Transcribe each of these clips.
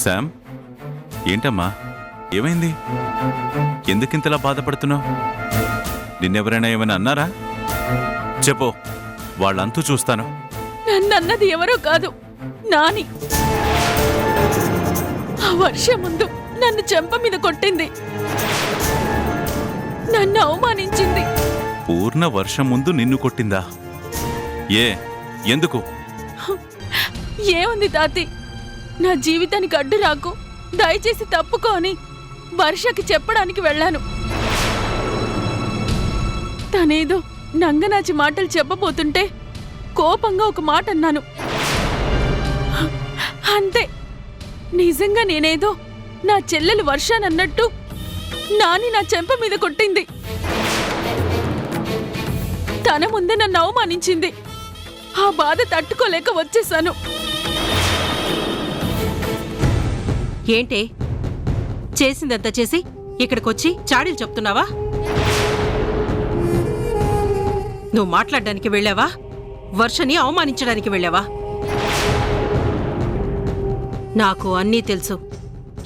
Sam, ఏంటమ్మా, ఏమైంది? ఎందుకింతలా బాధపడుతున్నావు? నిన్నెవరైనా ఏమైనా అన్నారా? చెప్పు, వాళ్ళంతూ చూస్తాను. నన్నన్నది ఎవరో కాదు, నాని. ఆ వర్షం ముందు నన్ను చెంప మీద కొట్టింది, నన్ను అవమానించింది. పూర్ణ వర్షం ముందు నిన్ను కొట్టిందా? ఎందుకు? ఏముంది తాతి, నా జీవితానికి అడ్డు రాకు, దయచేసి తప్పుకో అని వర్షకి చెప్పడానికి వెళ్ళాను. తనేదో నంగనాచి మాటలు చెప్పబోతుంటే కోపంగా ఒక మాట అన్నాను, అంతే. నిజంగా నేనేదో నా చెల్లెలు వర్షానన్నట్టు నాని నా చెంప మీద కొట్టింది. తన ముందే నన్ను అవమానించింది. ఆ బాధ తట్టుకోలేక వచ్చేశాను. ఏంటే చేసిందంతా చేసి ఇక్కడికొచ్చి చాడీలు చెప్తున్నావా? నువ్వు మాట్లాడడానికి వెళ్ళావా, వర్షని అవమానించడానికి వెళ్ళావా? నాకు అన్నీ తెలుసు.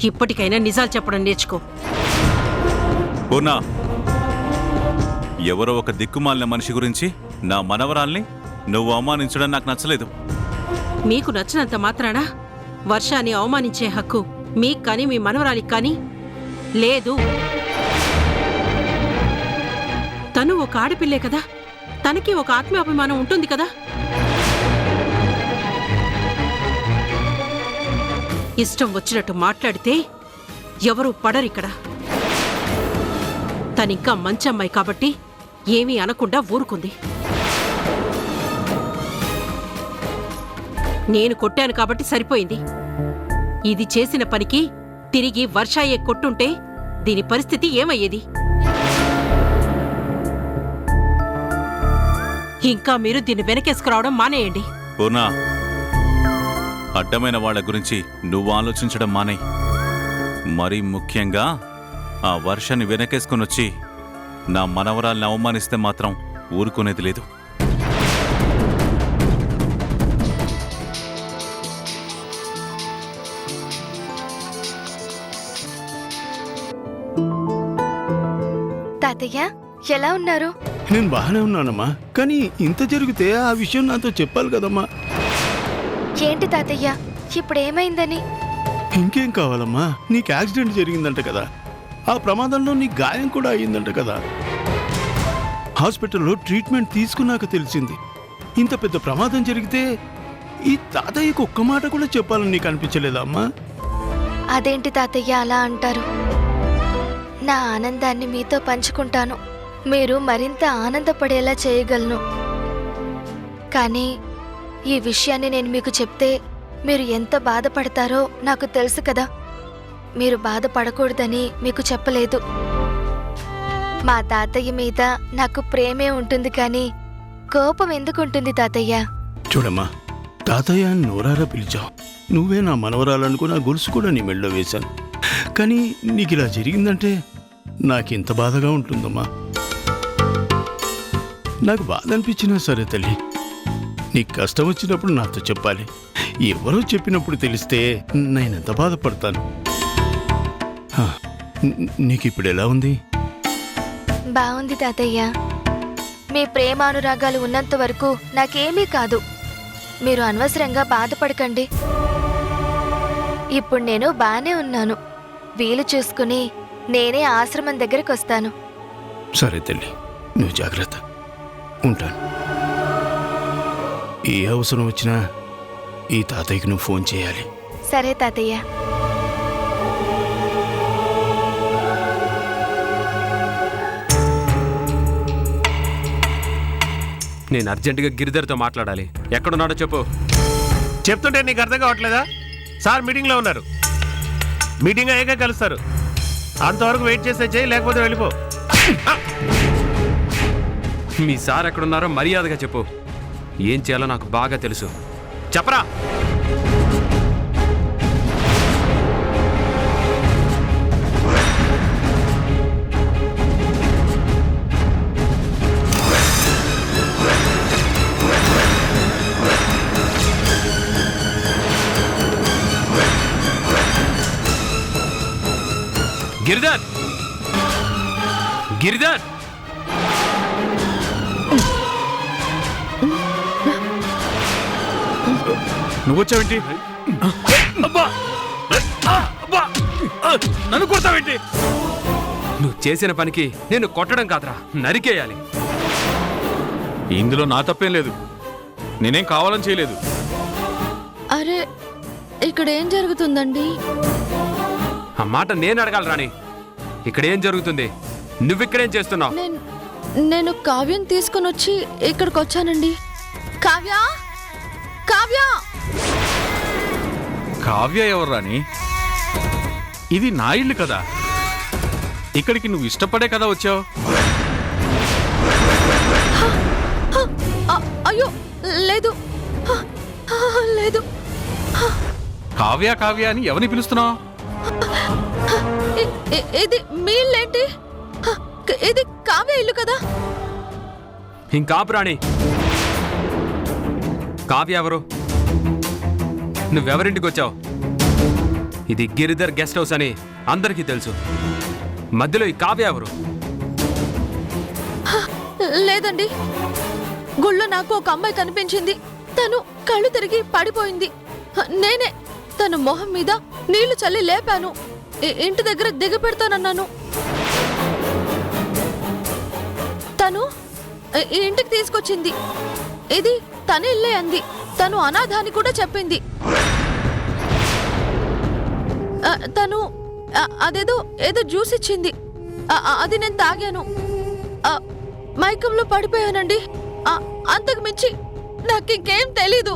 ఇప్పటికైనా నిజాలు చెప్పడం నేర్చుకో. పూర్ణ, ఎవరో ఒక దిక్కుమాలిన మనిషి గురించి నా మనవరాల్ని నువ్వు అవమానించడం నాకు నచ్చలేదు. మీకు నచ్చినంత మాత్రాన వర్షాన్ని అవమానించే హక్కు మీకు కానీ మీ మనవరాలికి కానీ లేదు. తను ఒక ఆడపిల్లే కదా, తనకి ఒక ఆత్మాభిమానం ఉంటుంది కదా. ఇష్టం వచ్చినట్టు మాట్లాడితే ఎవరూ పడరిక్కడ. తనింకా మంచి అమ్మాయి కాబట్టి ఏమీ అనకుండా ఊరుకుంది. నేను కొట్టాను కాబట్టి సరిపోయింది. ఇది చేసిన పనికి తిరిగి వర్షాయే కొట్టుంటే దీని పరిస్థితి ఏమయ్యేది? ఇంకా మీరు దీన్ని వెనకేసుకురావడం మానేయండి. పూర్ణ, అడ్డమైన వాళ్ళ గురించి నువ్వు ఆలోచించడం మానే. మరీ ముఖ్యంగా ఆ వర్షాన్ని వెనకేసుకునొచ్చి నా మనవరాల్ని అవమానిస్తే మాత్రం ఊరుకునేది లేదు. తాతయ్య, ఎలా ఉన్నారు? నేను బాగానే ఉన్నానమ్మా, కానీ ఇంత జరిగితే ఆ విషయం నాతో చెప్పాలి కదమ్మా. ఏంటి తాతయ్య, ఇప్పుడు ఏమైందని? ఇంకేం కావాలమ్మా, నీకు యాక్సిడెంట్ జరిగిందంట కదా, ఆ ప్రమాదంలో నీ గాయం కూడా అయ్యిందంట కదా. హాస్పిటల్లో ట్రీట్మెంట్ తీసుకున్నాక తెలిసింది. ఇంత పెద్ద ప్రమాదం జరిగితే ఈ తాతయ్యకు ఒక్క మాట కూడా చెప్పాలని నీకు అనిపించలేదా అమ్మా? అదేంటి తాతయ్య అలా అంటారు? నా ఆనందాన్ని మీతో పంచుకుంటాను, మీరు మరింత ఆనందపడేలా చేయగలను. కానీ ఈ విషయాన్ని నేను మీకు చెప్తే మీరు ఎంత బాధపడతారో నాకు తెలుసు కదా. మీరు బాధపడకూడదని మీకు చెప్పలేదు. మా తాతయ్య మీద నాకు ప్రేమే ఉంటుంది, కానీ కోపం ఎందుకుంటుంది తాతయ్య? చూడమ్మా, తాతయ్య అని నోరారా పిలిచావు. నువ్వే నా మనవరాలనుకో, నా గొలుసు కూడా నీ మెళ్ళో వేశాను. కానీ నీకు ఇలా జరిగిందంటే నాకెంత బాధగా ఉంటుందమ్మా. నాకు బాధ అనిపించినా సరే తల్లి, నీకు కష్టం వచ్చినప్పుడు నాతో చెప్పాలి. ఎవరో చెప్పినప్పుడు తెలిస్తే నేనెంత బాధపడతాను. నీకు ఇప్పుడు ఎలా ఉంది? బాగుంది తాతయ్య. మీ ప్రేమానురాగాలు ఉన్నంత వరకు నాకేమీ కాదు. మీరు అనవసరంగా బాధపడకండి. ఇప్పుడు నేను బానే ఉన్నాను. వీలు చూసుకుని నేనే ఆశ్రమం దగ్గరికి వస్తాను. సరే తల్లి, నువ్వు జాగ్రత్త. ఉంటాను. ఏ అవసరం వచ్చినా ఈ తాతయ్యకి నువ్వు ఫోన్ చేయాలి. సరే తాతయ్య. నేను అర్జెంటుగా గిరిధర్తో మాట్లాడాలి. ఎక్కడున్నాడో చెప్పు. చెప్తుంటే నీకు అర్థం కావట్లేదా? సార్ మీటింగ్లో ఉన్నారు. మీటింగ్ అయ్యాక కలుస్తారు. అంతవరకు వెయిట్ చేస్తే చేయి, లేకపోతే వెళ్ళిపో. మీ సార్ ఎక్కడున్నారో మర్యాదగా చెప్పు. ఏం చేయాలో నాకు బాగా తెలుసు. చెప్పరా. గిరిధర్! గిరిధర్! నువ్వు వచ్చావేంటి? నన్ను కొడతావేంటి? నువ్వు చేసిన పనికి నేను కొట్టడం కాదురా, నరికేయాలి. ఇందులో నా తప్పేం లేదు. నేనేం కావాలని చేయలేదు. అరే ఇక్కడ ఏం జరుగుతుందండి? ఆ మాట నేను అడగాలి రాణి. ఇక్కడేం జరుగుతుంది? నువ్విక్కడేం చేస్తున్నావు? నేను కావ్యం తీసుకుని వచ్చి ఇక్కడికి వచ్చానండి. కావ్య! కావ్య! కావ్య ఎవరు రాని? ఇది నా ఇల్లు కదా. ఇక్కడికి నువ్వు ఇష్టపడే కదా వచ్చావు. అయ్యో లేదు, లేదు. కావ్య కావ్య అని ఎవరిని పిలుస్తున్నావు? ఇది మీ ఇల్లేంటి? ఇది కావ్య ఇల్లు కదా. ఇంకాపు రాణి. కావ్య ఎవరు? నువ్వెవరింటికి వచ్చావు? ఇది గిరిధర్ గెస్ట్ హౌస్ అని అందరికీ తెలుసు. మధ్యలో ఈ కావ్య ఎవరు? లేదండి, గుళ్ళో నాకు ఒక అమ్మాయి కనిపించింది. తను కళ్ళు తిరిగి పడిపోయింది. నేనే తన మొహం మీద నీళ్లు చల్లి లేపాను. ఇంటి దగ్గర దిగపెడతానన్నాను. తను ఈ ఇంటికి తీసుకొచ్చింది. ఇది తన ఇల్లే అంది. తను అనాథాన్ని కూడా చెప్పింది. తను అదేదో ఏదో జ్యూస్ ఇచ్చింది. అది నేను తాగాను. మైకంలో పడిపోయానండి. అంతకు మించి నాకింకేం తెలీదు.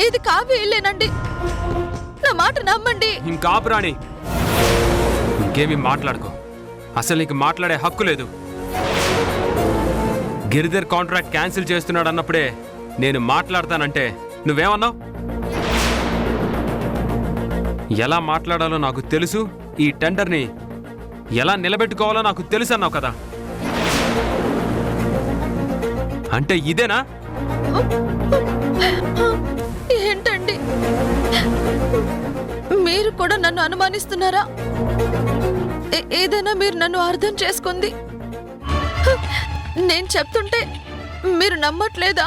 ఇది కావ్య ఇల్లేనండి. నా మాట నమ్మండి. ఇంకాపు రాణి. ఇంకేమీ మాట్లాడుకో. అసలు నీకు మాట్లాడే హక్కు లేదు. గిరిధర్ కాంట్రాక్ట్ క్యాన్సిల్ చేస్తున్నాడు అన్నప్పుడే నేను మాట్లాడతానంటే నువ్వేమన్నావు? ఎలా మాట్లాడాలో నాకు తెలుసు, ఈ టెండర్ని ఎలా నిలబెట్టుకోవాలో నాకు తెలుసు అన్నావు కదా. అంటే ఇదేనా? ఏంటండి, మీరు కూడా నన్ను అనుమానిస్తున్నారా? ఏదైనా మీరు నన్ను అర్థం చేసుకుంది. నేను చెప్తుంటే మీరు నమ్మట్లేదా?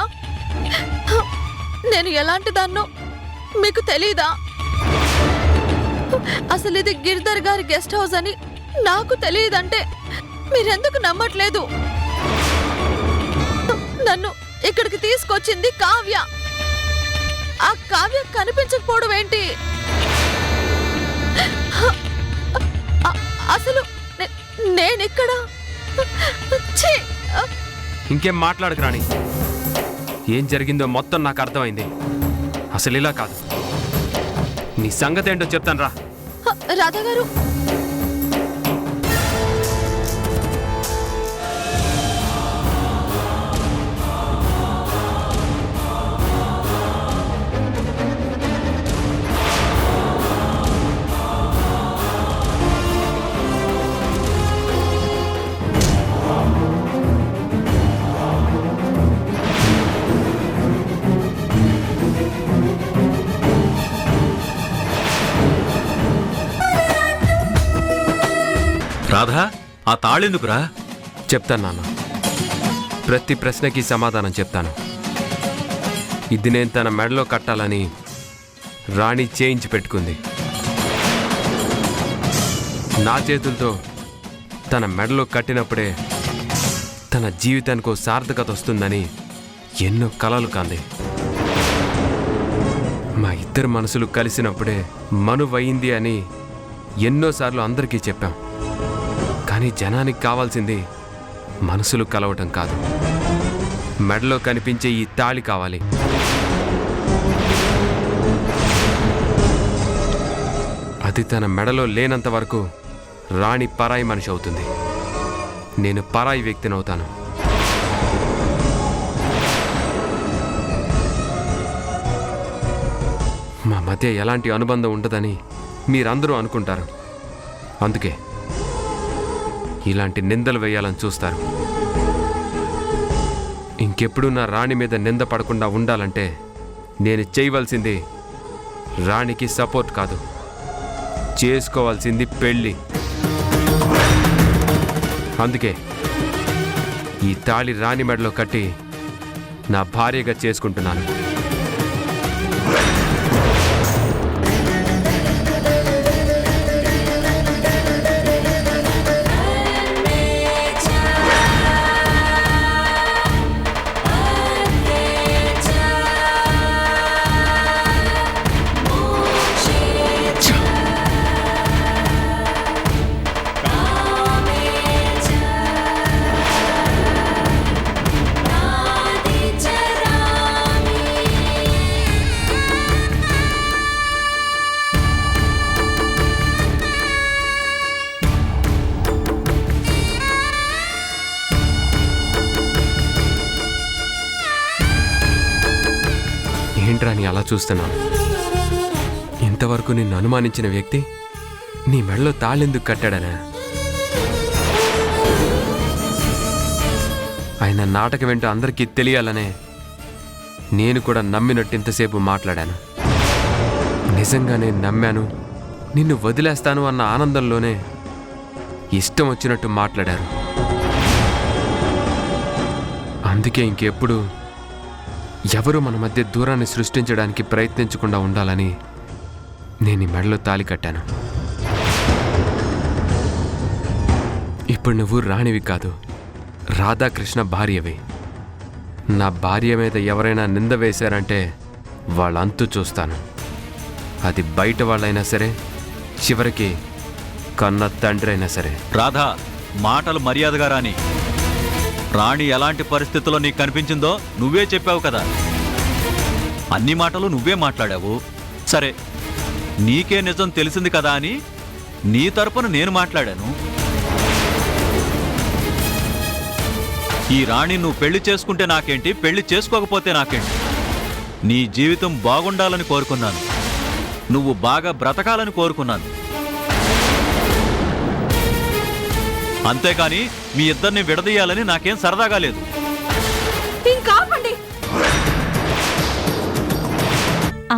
నేను ఎలాంటి దాన్నో మీకు తెలీదా? అసలు ఇది గిరిధర్ గారి గెస్ట్ హౌస్ అని నాకు తెలియదంటే మీరెందుకు నమ్మట్లేదు? నన్ను ఇక్కడికి తీసుకొచ్చింది కావ్య. ఆ కావ్య కనిపించకపోవడం ఏంటి? అసలు నేనిక్కడ ఇంకేం మాట్లాడకు రాణి. ఏం జరిగిందో మొత్తం నాకు అర్థమైంది. అసలు ఇలా కాదు. నీ సంగతి ఏంటో చెప్తాను రా. రాధా గారు, రాధా, ఆ తాళెందుకురా? చెప్తాను నాన్న. ప్రతి ప్రశ్నకి సమాధానం చెప్తాను. ఇది నేను తన మెడలో కట్టాలని రాణి చేయించి పెట్టుకుంది. నా చేతులతో తన మెడలో కట్టినప్పుడే తన జీవితానికి ఓ సార్థకత వస్తుందని ఎన్నో కలలు కంది. మా ఇద్దరు మనసులు కలిసినప్పుడే మనువయింది అని ఎన్నోసార్లు అందరికీ చెప్పాం. కానీ జనానికి కావాల్సింది మనసులు కలవటం కాదు, మెడలో కనిపించే ఈ తాళి కావాలి. అది తన మెడలో లేనంత వరకు రాణి పరాయి మనిషి అవుతుంది. నేను పరాయి వ్యక్తినవుతాను. మా మధ్య ఎలాంటి అనుబంధం ఉండదని మీరందరూ అనుకుంటారు. అందుకే ఇలాంటి నిందలు వేయాలని చూస్తారు. ఇంకెప్పుడు నా రాణి మీద నింద పడకుండా ఉండాలంటే నేను చేయవలసింది రాణికి సపోర్ట్ కాదు, చేసుకోవాల్సింది పెళ్ళి. అందుకే ఈ తాళి రాణి మెడలో కట్టి నా భార్యగా చేసుకుంటున్నాను. ఏంట్రా నీ అలా చూస్తున్నావు? ఇంతవరకు నిన్ను అనుమానించిన వ్యక్తి నీ మెడలో తాళెందుకు కట్టాడనా? ఆయన నాటకం ఏంటో అందరికీ తెలియాలనే నేను కూడా నమ్మినట్టు ఇంతసేపు మాట్లాడాను. నిజంగానే నమ్మాను. నిన్ను వదిలేస్తాను అన్న ఆనందంలోనే ఇష్టం వచ్చినట్టు మాట్లాడారు. అందుకే ఇంకెప్పుడు ఎవరు మన మధ్య దూరాన్ని సృష్టించడానికి ప్రయత్నించకుండా ఉండాలని నేను ఈ మెడలో తాళి కట్టాను. ఇప్పుడు నువ్వు రాణివి కాదు, రాధాకృష్ణ భార్యవి. నా భార్య మీద ఎవరైనా నింద వేశారంటే వాళ్ళంతు చూస్తాను. అది బయట వాళ్ళైనా సరే, చివరికి కన్న తండ్రి అయినా సరే. రాధా, మాటలు మర్యాదగా రాని. రాణి ఎలాంటి పరిస్థితుల్లో నీకు కనిపించిందో నువ్వే చెప్పావు కదా. అన్ని మాటలు నువ్వే మాట్లాడావు. సరే, నీకే నిజం తెలిసింది కదా అని నీ తరపున నేను మాట్లాడాను. ఈ రాణి నువ్వు పెళ్లి చేసుకుంటే నాకేంటి, పెళ్లి చేసుకోకపోతే నాకేంటి? నీ జీవితం బాగుండాలని కోరుకున్నాను. నువ్వు బాగా బ్రతకాలని కోరుకున్నాను. అంతేకాని మీ ఇద్దరిని విడదీయాలని నాకేం సరదాగా లేదు. ఇంకాపండి.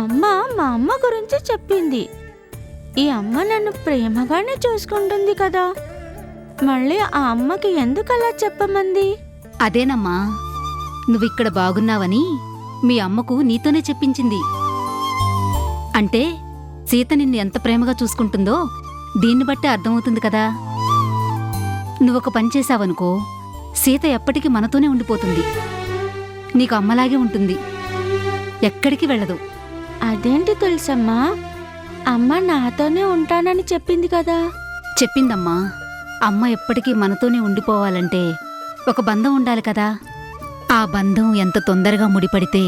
అమ్మ మా అమ్మ గురించి చెప్పింది. ఈ అమ్మ నన్ను ప్రేమగానే చూసుకుంటుంది కదా, మళ్ళీ ఆ అమ్మకి ఎందుకలా చెప్పమంది? అదేనమ్మా, నువ్విక్కడ బాగున్నావని మీ అమ్మకు నీతోనే చెప్పించింది. అంటే సీత నిన్ను ఎంత ప్రేమగా చూసుకుంటుందో దీన్ని బట్టి అర్థమవుతుంది కదా. నువ్వొక పని చేశావనుకో, సీత ఎప్పటికీ మనతోనే ఉండిపోతుంది. నీకు అమ్మలాగే ఉంటుంది, ఎక్కడికి వెళ్ళదు. అదేంటి తెలుసమ్మా, అమ్మ నాతోనే ఉంటానని చెప్పింది కదా. చెప్పిందమ్మా, అమ్మ ఎప్పటికీ మనతోనే ఉండిపోవాలంటే ఒక బంధం ఉండాలి కదా. ఆ బంధం ఎంత తొందరగా ముడిపడితే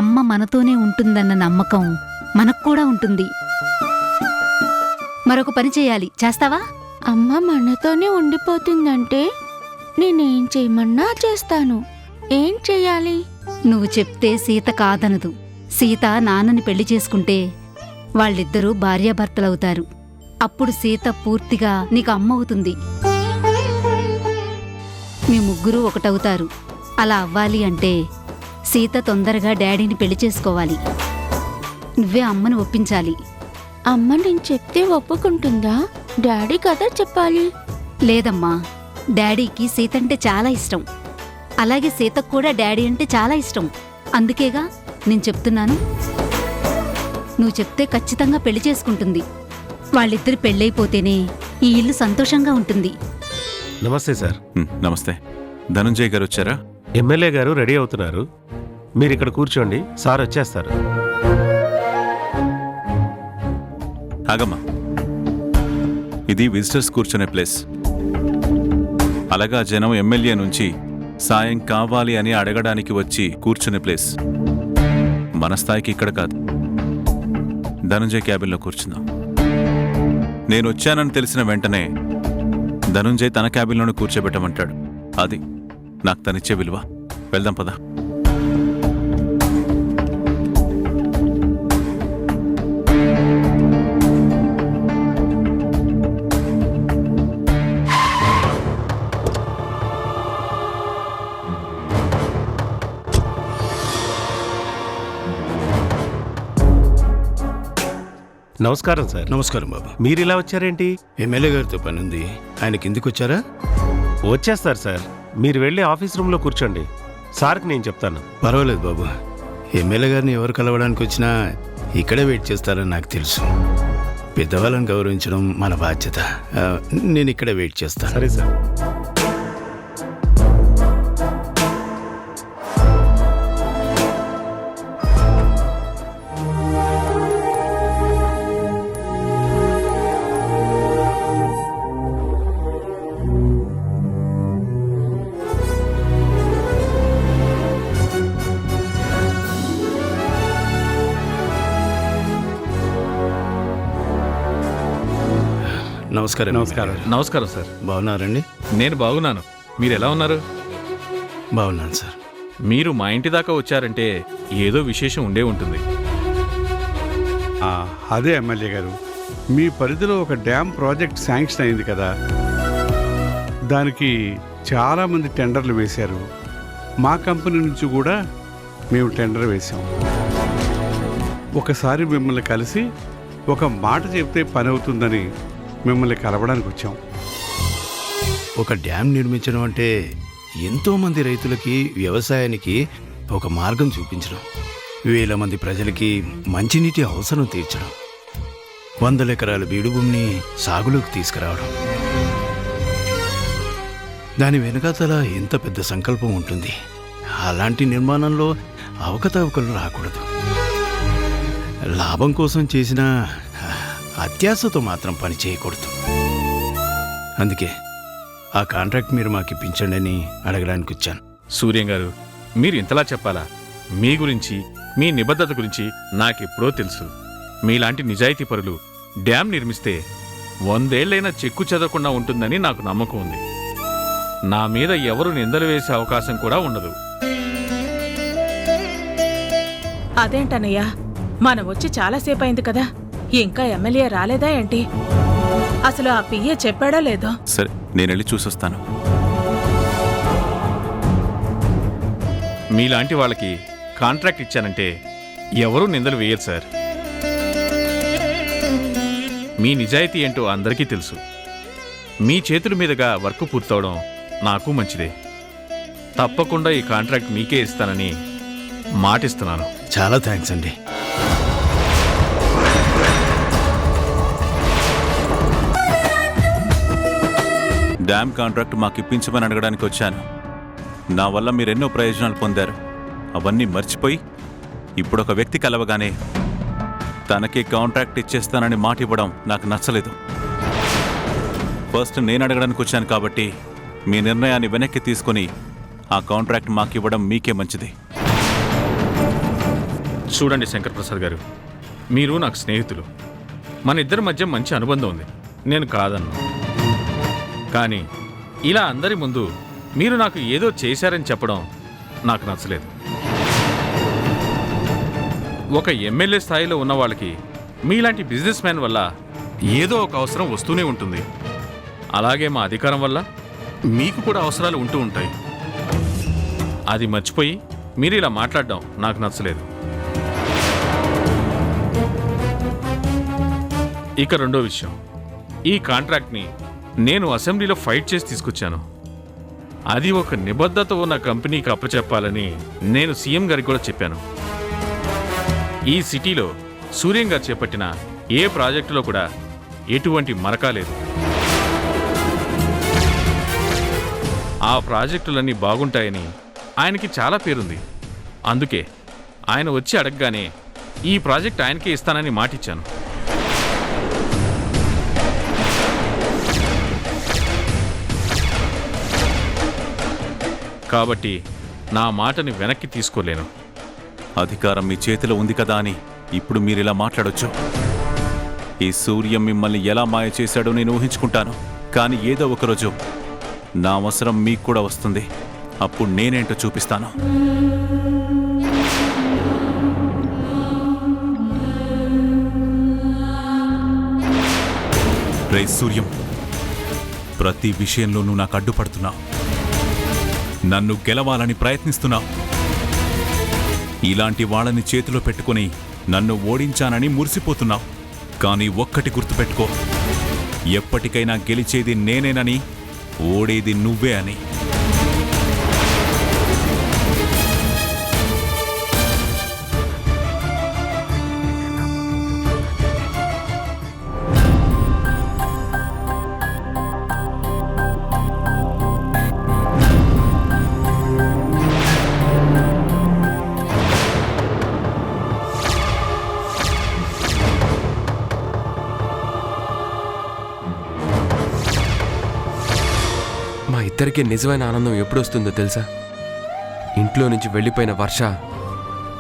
అమ్మ మనతోనే ఉంటుందన్న నమ్మకం మనక్కూడా ఉంటుంది. మరొక పని చేయాలి, చేస్తావా? అమ్మ మనతోనే ఉండిపోతుందంటే నేనేం చేయమన్నా చేస్తాను. ఏం చెయ్యాలి? నువ్వు చెప్తే సీత కాదనదు. సీత నాన్నని పెళ్లి చేసుకుంటే వాళ్ళిద్దరూ భార్యాభర్తలవుతారు. అప్పుడు సీత పూర్తిగా నీకు అమ్మ అవుతుంది. మీ ముగ్గురూ ఒకటవుతారు. అలా అవ్వాలి అంటే సీత తొందరగా డాడీని పెళ్లి చేసుకోవాలి. నువ్వే అమ్మను ఒప్పించాలి. అమ్మ నేను చెప్తే ఒప్పుకుంటుందా? డాడీ కదా చెప్పాలి. లేదమ్మా, డాడీకి సీత అంటే చాలా ఇష్టం. అలాగే సీతకు కూడా డాడీ అంటే చాలా ఇష్టం. అందుకేగా నేను చెప్తున్నాను. నువ్వు చెప్తే ఖచ్చితంగా పెళ్లి చేసుకుంటుంది. వాళ్ళిద్దరు పెళ్ళైపోతేనే ఈ ఇల్లు సంతోషంగా ఉంటుంది. నమస్తే సార్. నమస్తే. ధనుంజయ్ గారు వచ్చారా? ఎమ్మెల్యే గారు రెడీ అవుతున్నారు. మీరు ఇక్కడ కూర్చోండి, సార్ వచ్చేస్తారు. ఆగమ్మా, ఇది విజిటర్స్ కూర్చునే ప్లేస్. అలాగా జనం ఎమ్మెల్యే నుంచి సాయం కావాలి అని అడగడానికి వచ్చి కూర్చునే ప్లేస్. మన స్థాయికి ఇక్కడ కాదు. ధనుంజయ్ క్యాబిన్లో కూర్చుందాం. నేను వచ్చానని తెలిసిన వెంటనే ధనుంజయ్ తన క్యాబిన్లోనే కూర్చోబెట్టమంటాడు. అది నాకు తనిచ్చే విలువ. వెళ్దాం పదా. నమస్కారం సార్. నమస్కారం బాబు. మీరు ఇలా వచ్చారేంటి? ఎమ్మెల్యే గారితో పని ఉంది, ఆయన కిందికి వచ్చారా? వచ్చేస్తారు సార్. మీరు వెళ్ళి ఆఫీస్ రూమ్లో కూర్చోండి, సార్కి నేను చెప్తాను. పర్వాలేదు బాబు, ఎమ్మెల్యే గారిని ఎవరు కలవడానికి వచ్చినా ఇక్కడే వెయిట్ చేస్తారని నాకు తెలుసు. పెద్దవాళ్ళని గౌరవించడం మన బాధ్యత. నేను ఇక్కడే వెయిట్ చేస్తాను. సరే సార్. నమస్కారం. నమస్కారం సార్. బాగున్నారండి? నేను బాగున్నాను. మీరు ఎలా ఉన్నారు? బాగున్నాను సార్. మీరు మా ఇంటి దాకా వచ్చారంటే ఏదో విశేషం ఉండే ఉంటుంది. అదే ఎమ్మెల్యే గారు, మీ పరిధిలో ఒక డ్యామ్ ప్రాజెక్ట్ శాంక్షన్ అయింది కదా, దానికి చాలామంది టెండర్లు వేశారు. మా కంపెనీ నుంచి కూడా మేము టెండర్ వేశాం. ఒకసారి మిమ్మల్ని కలిసి ఒక మాట చెప్తే పని అవుతుందని మిమ్మల్ని కలవడానికి వచ్చాం. ఒక డ్యామ్ నిర్మించడం అంటే ఎంతోమంది రైతులకి, వ్యవసాయానికి ఒక మార్గం చూపించడం, వేల మంది ప్రజలకి మంచినీటి అవసరం తీర్చడం, 100 ఎకరాల బీడు భూమిని సాగులోకి తీసుకురావడం. దాని వెనకాతల ఎంత పెద్ద సంకల్పం ఉంటుంది. అలాంటి నిర్మాణంలో అవకతవకలు రాకూడదు. లాభం కోసం చేసిన అత్యాశతో మాత్రం పని చేయకూడదు. అందుకే ఆ కాంట్రాక్ట్ మీరు మాకు ఇప్పించండి అని అడగడానికి వచ్చాను. సూర్యం గారు, మీరు ఇంతలా చెప్పాలా? మీ గురించి, మీ నిబద్ధత గురించి నాకెప్పుడో తెలుసు. మీలాంటి నిజాయితీ పరులు డ్యామ్ నిర్మిస్తే 100 ఏళ్లైనా చెక్కు చెదరకుండా ఉంటుందని నాకు నమ్మకం ఉంది. నా మీద ఎవరు నిందలు వేసే అవకాశం కూడా ఉండదు. అదేంటన్నయ్యా, మనం వచ్చి చాలాసేపు అయింది కదా, ఇంకా ఎమ్మెల్యే రాలేదా ఏంటి? అసలు ఆ పిఏ చెప్పాడా లేదో? సరే, నేను వెళ్ళి చూసొస్తాను. మీలాంటి వాళ్ళకి కాంట్రాక్ట్ ఇచ్చానంటే ఎవరూ నిందలు వేయరు సార్. మీ నిజాయితీ ఏంటో అందరికీ తెలుసు. మీ చేతుల మీదుగా వర్క్ పూర్తవడం నాకు మంచిదే. తప్పకుండా ఈ కాంట్రాక్ట్ మీకే ఇస్తానని మాటిస్తున్నాను. చాలా థ్యాంక్స్ అండి. డ్యామ్ కాంట్రాక్ట్ మాకు ఇప్పించమని అడగడానికి వచ్చాను. నా వల్ల మీరెన్నో ప్రయోజనాలు పొందారు. అవన్నీ మర్చిపోయి ఇప్పుడు ఒక వ్యక్తి కలవగానే తనకి కాంట్రాక్ట్ ఇచ్చేస్తానని మాట ఇవ్వడం నాకు నచ్చలేదు. ఫస్ట్ నేను అడగడానికి వచ్చాను కాబట్టి మీ నిర్ణయాన్ని వెనక్కి తీసుకొని ఆ కాంట్రాక్ట్ మాకు ఇవ్వడం మీకే మంచిది. చూడండి శంకర్ ప్రసాద్ గారు, మీరు నాకు స్నేహితులు. మన ఇద్దరి మధ్య మంచి అనుబంధం ఉంది, నేను కాదన్ను. కానీ ఇలా అందరి ముందు మీరు నాకు ఏదో చేశారని చెప్పడం నాకు నచ్చలేదు. ఒక ఎమ్మెల్యే స్థాయిలో ఉన్న వాళ్ళకి మీలాంటి బిజినెస్ మ్యాన్ వల్ల ఏదో ఒక అవసరం వస్తూనే ఉంటుంది. అలాగే మా అధికారం వల్ల మీకు కూడా అవసరాలు ఉంటూ ఉంటాయి. అది మర్చిపోయి మీరు ఇలా మాట్లాడడం నాకు నచ్చలేదు. ఇక రెండో విషయం, ఈ కాంట్రాక్ట్ని నేను అసెంబ్లీలో ఫైట్ చేసి తీసుకొచ్చాను. అది ఒక నిబద్ధత ఉన్న కంపెనీకి అప్పచెప్పాలని నేను సీఎం గారికి కూడా చెప్పాను. ఈ సిటీలో సూర్యం గారు చేపట్టిన ఏ ప్రాజెక్టులో కూడా ఎటువంటి మరక లేదు. ఆ ప్రాజెక్టులన్నీ బాగుంటాయని ఆయనకి చాలా పేరుంది. అందుకే ఆయన వచ్చి అడగగానే ఈ ప్రాజెక్ట్ ఆయనకే ఇస్తానని మాటిచ్చాను. కాబట్టి నా మాటని వెనక్కి తీసుకోలేను. అధికారం మీ చేతిలో ఉంది కదా అని ఇప్పుడు మీరిలా మాట్లాడొచ్చు. ఈ సూర్యం మిమ్మల్ని ఎలా మాయ చేశాడో నేను ఊహించుకుంటాను. కానీ ఏదో ఒకరోజు నా అవసరం మీకు కూడా వస్తుంది. అప్పుడు నేనేంటో చూపిస్తాను. రే సూర్యం, ప్రతి విషయంలోనూ నాకు అడ్డుపడుతున్నావు. నన్ను గెలవాలని ప్రయత్నిస్తున్నావు. ఇలాంటి వాళ్ళని చేతిలో పెట్టుకుని నన్ను ఓడించానని మురిసిపోతున్నావు. కానీ ఒక్కటి గుర్తుపెట్టుకో, ఎప్పటికైనా గెలిచేది నేనేనని, ఓడేది నువ్వే అని. మా ఇద్దరికి నిజమైన ఆనందం ఎప్పుడొస్తుందో తెలుసా? ఇంట్లో నుంచి వెళ్ళిపోయిన వర్ష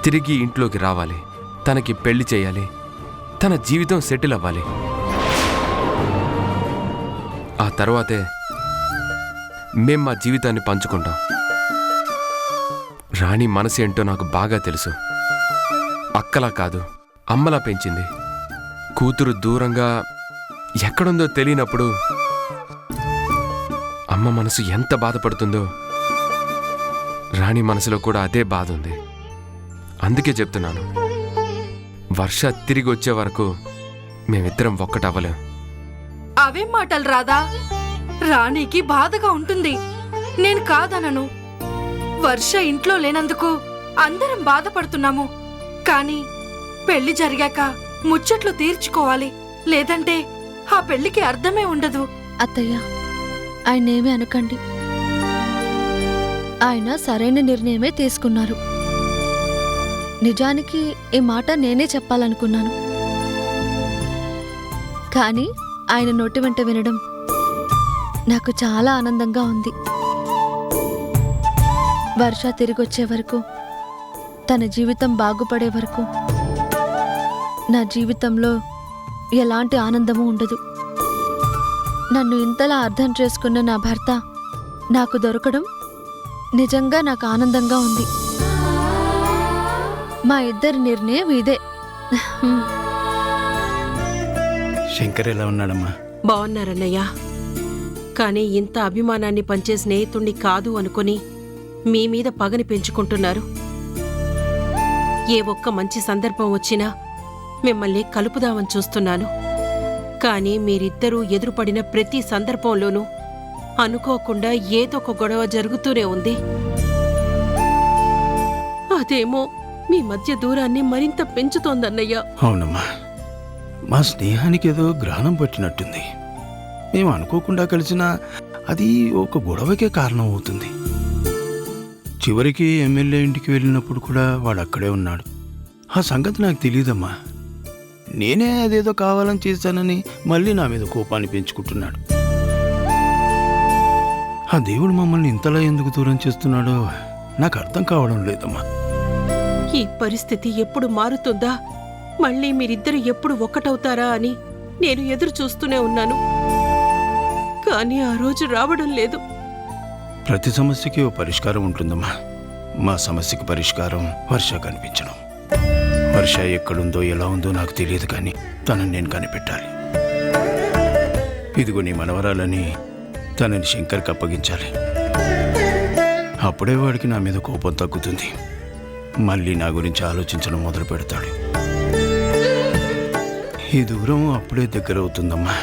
తిరిగి ఇంట్లోకి రావాలి, తనకి పెళ్లి చేయాలి, తన జీవితం సెటిల్ అవ్వాలి. ఆ తర్వాతే మేం మా జీవితాన్ని పంచుకుంటాం. రాణి మనసు ఏంటో నాకు బాగా తెలుసు. అక్కలా కాదు, అమ్మలా పెంచింది. కూతురు దూరంగా ఎక్కడుందో తెలియనప్పుడు అమ్మ మనసు ఎంత బాధపడుతుందో రాణి మనసులో కూడా అదే బాధ ఉంది. అందుకే చెప్తున్నాను, వర్ష తిరిగి వచ్చే వరకు మేమిద్దరం ఒక్కటవ్వలేం. అవేం మాటలు రాదా? రాణికి బాధగా ఉంటుంది, నేను కాదనను. వర్ష ఇంట్లో లేనందుకు అందరం బాధపడుతున్నాము. కానీ పెళ్లి జరిగాక ముచ్చట్లు తీర్చుకోవాలి, లేదంటే ఆ పెళ్లికి అర్థమే ఉండదు. అత్తయ్య, ఆయనేమీ అనకండి. ఆయన సరైన నిర్ణయమే తీసుకున్నారు. నిజానికి ఈ మాట నేనే చెప్పాలనుకున్నాను, కానీ ఆయన నోటి వెంట వినడం నాకు చాలా ఆనందంగా ఉంది. వర్ష తిరిగొచ్చే వరకు, తన జీవితం బాగుపడే వరకు నా జీవితంలో ఎలాంటి ఆనందము ఉండదు. నన్ను ఇంతలా అర్థం చేసుకున్న నా భర్త నాకు దొరకడం నిజంగా నాకు ఆనందంగా ఉంది. మా ఇద్దరి నిర్ణయం ఇదే. శంకర్ ఎలా ఉన్నాడమ్మా? బాగున్నారన్నయ్య. కానీ ఇంత అభిమానాన్ని పంచే స్నేహితుణ్ణి కాదు అనుకుని మీ మీద పగని పెంచుకుంటున్నారు. ఏ ఒక్క మంచి సందర్భం వచ్చినా మిమ్మల్ని కలుపుదామని చూస్తున్నాను. కానీ మీరిద్దరూ ఎదురుపడిన ప్రతి సందర్భంలోనూ అనుకోకుండా ఏదో ఒక గొడవ జరుగుతూనే ఉంది. అదేమో మీ మధ్య దూరాన్ని మరింత పెంచుతోందన్నయ్య. అవునమ్మా, మా స్నేహానికి ఏదో గ్రహణం పట్టినట్టుంది. మేము అనుకోకుండా కలిసినా అది ఒక గొడవకే కారణం అవుతుంది. చివరికి ఎమ్మెల్యే ఇంటికి వెళ్ళినప్పుడు కూడా వాడు అక్కడే ఉన్నాడు. ఆ సంగతి నాకు తెలియదమ్మా. నేనే అదేదో కావాలని చేశానని మళ్ళీ నా మీద కోపాన్ని పెంచుకుంటున్నాడు. ఆ దేవుడు మమ్మల్ని ఇంతలా ఎందుకు దూరం చేస్తున్నాడో నాకు అర్థం కావడం లేదమ్మా. ఈ పరిస్థితి ఎప్పుడు మారుతుందా, మళ్ళీ మీరిద్దరు ఎప్పుడు ఒక్కటవుతారా అని నేను ఎదురు చూస్తూనే ఉన్నాను. కానీ ఆ రోజు రావడం లేదు. ప్రతి సమస్యకి ఓ పరిష్కారం ఉంటుందమ్మా. మా సమస్యకి పరిష్కారం వర్ష కనిపించడం. వర్ష ఎక్కడుందో ఎలా ఉందో నాకు తెలియదు, కానీ తనని నేను కనిపెట్టాలి. ఇదిగో నీ మనవరాలని తనని శంకర్కి అప్పగించాలి. అప్పుడే వాడికి నా మీద కోపం తగ్గుతుంది. మళ్ళీ నా గురించి ఆలోచించడం మొదలు పెడతాడు. ఈ దూరం అప్పుడే దగ్గర అవుతుందమ్మా.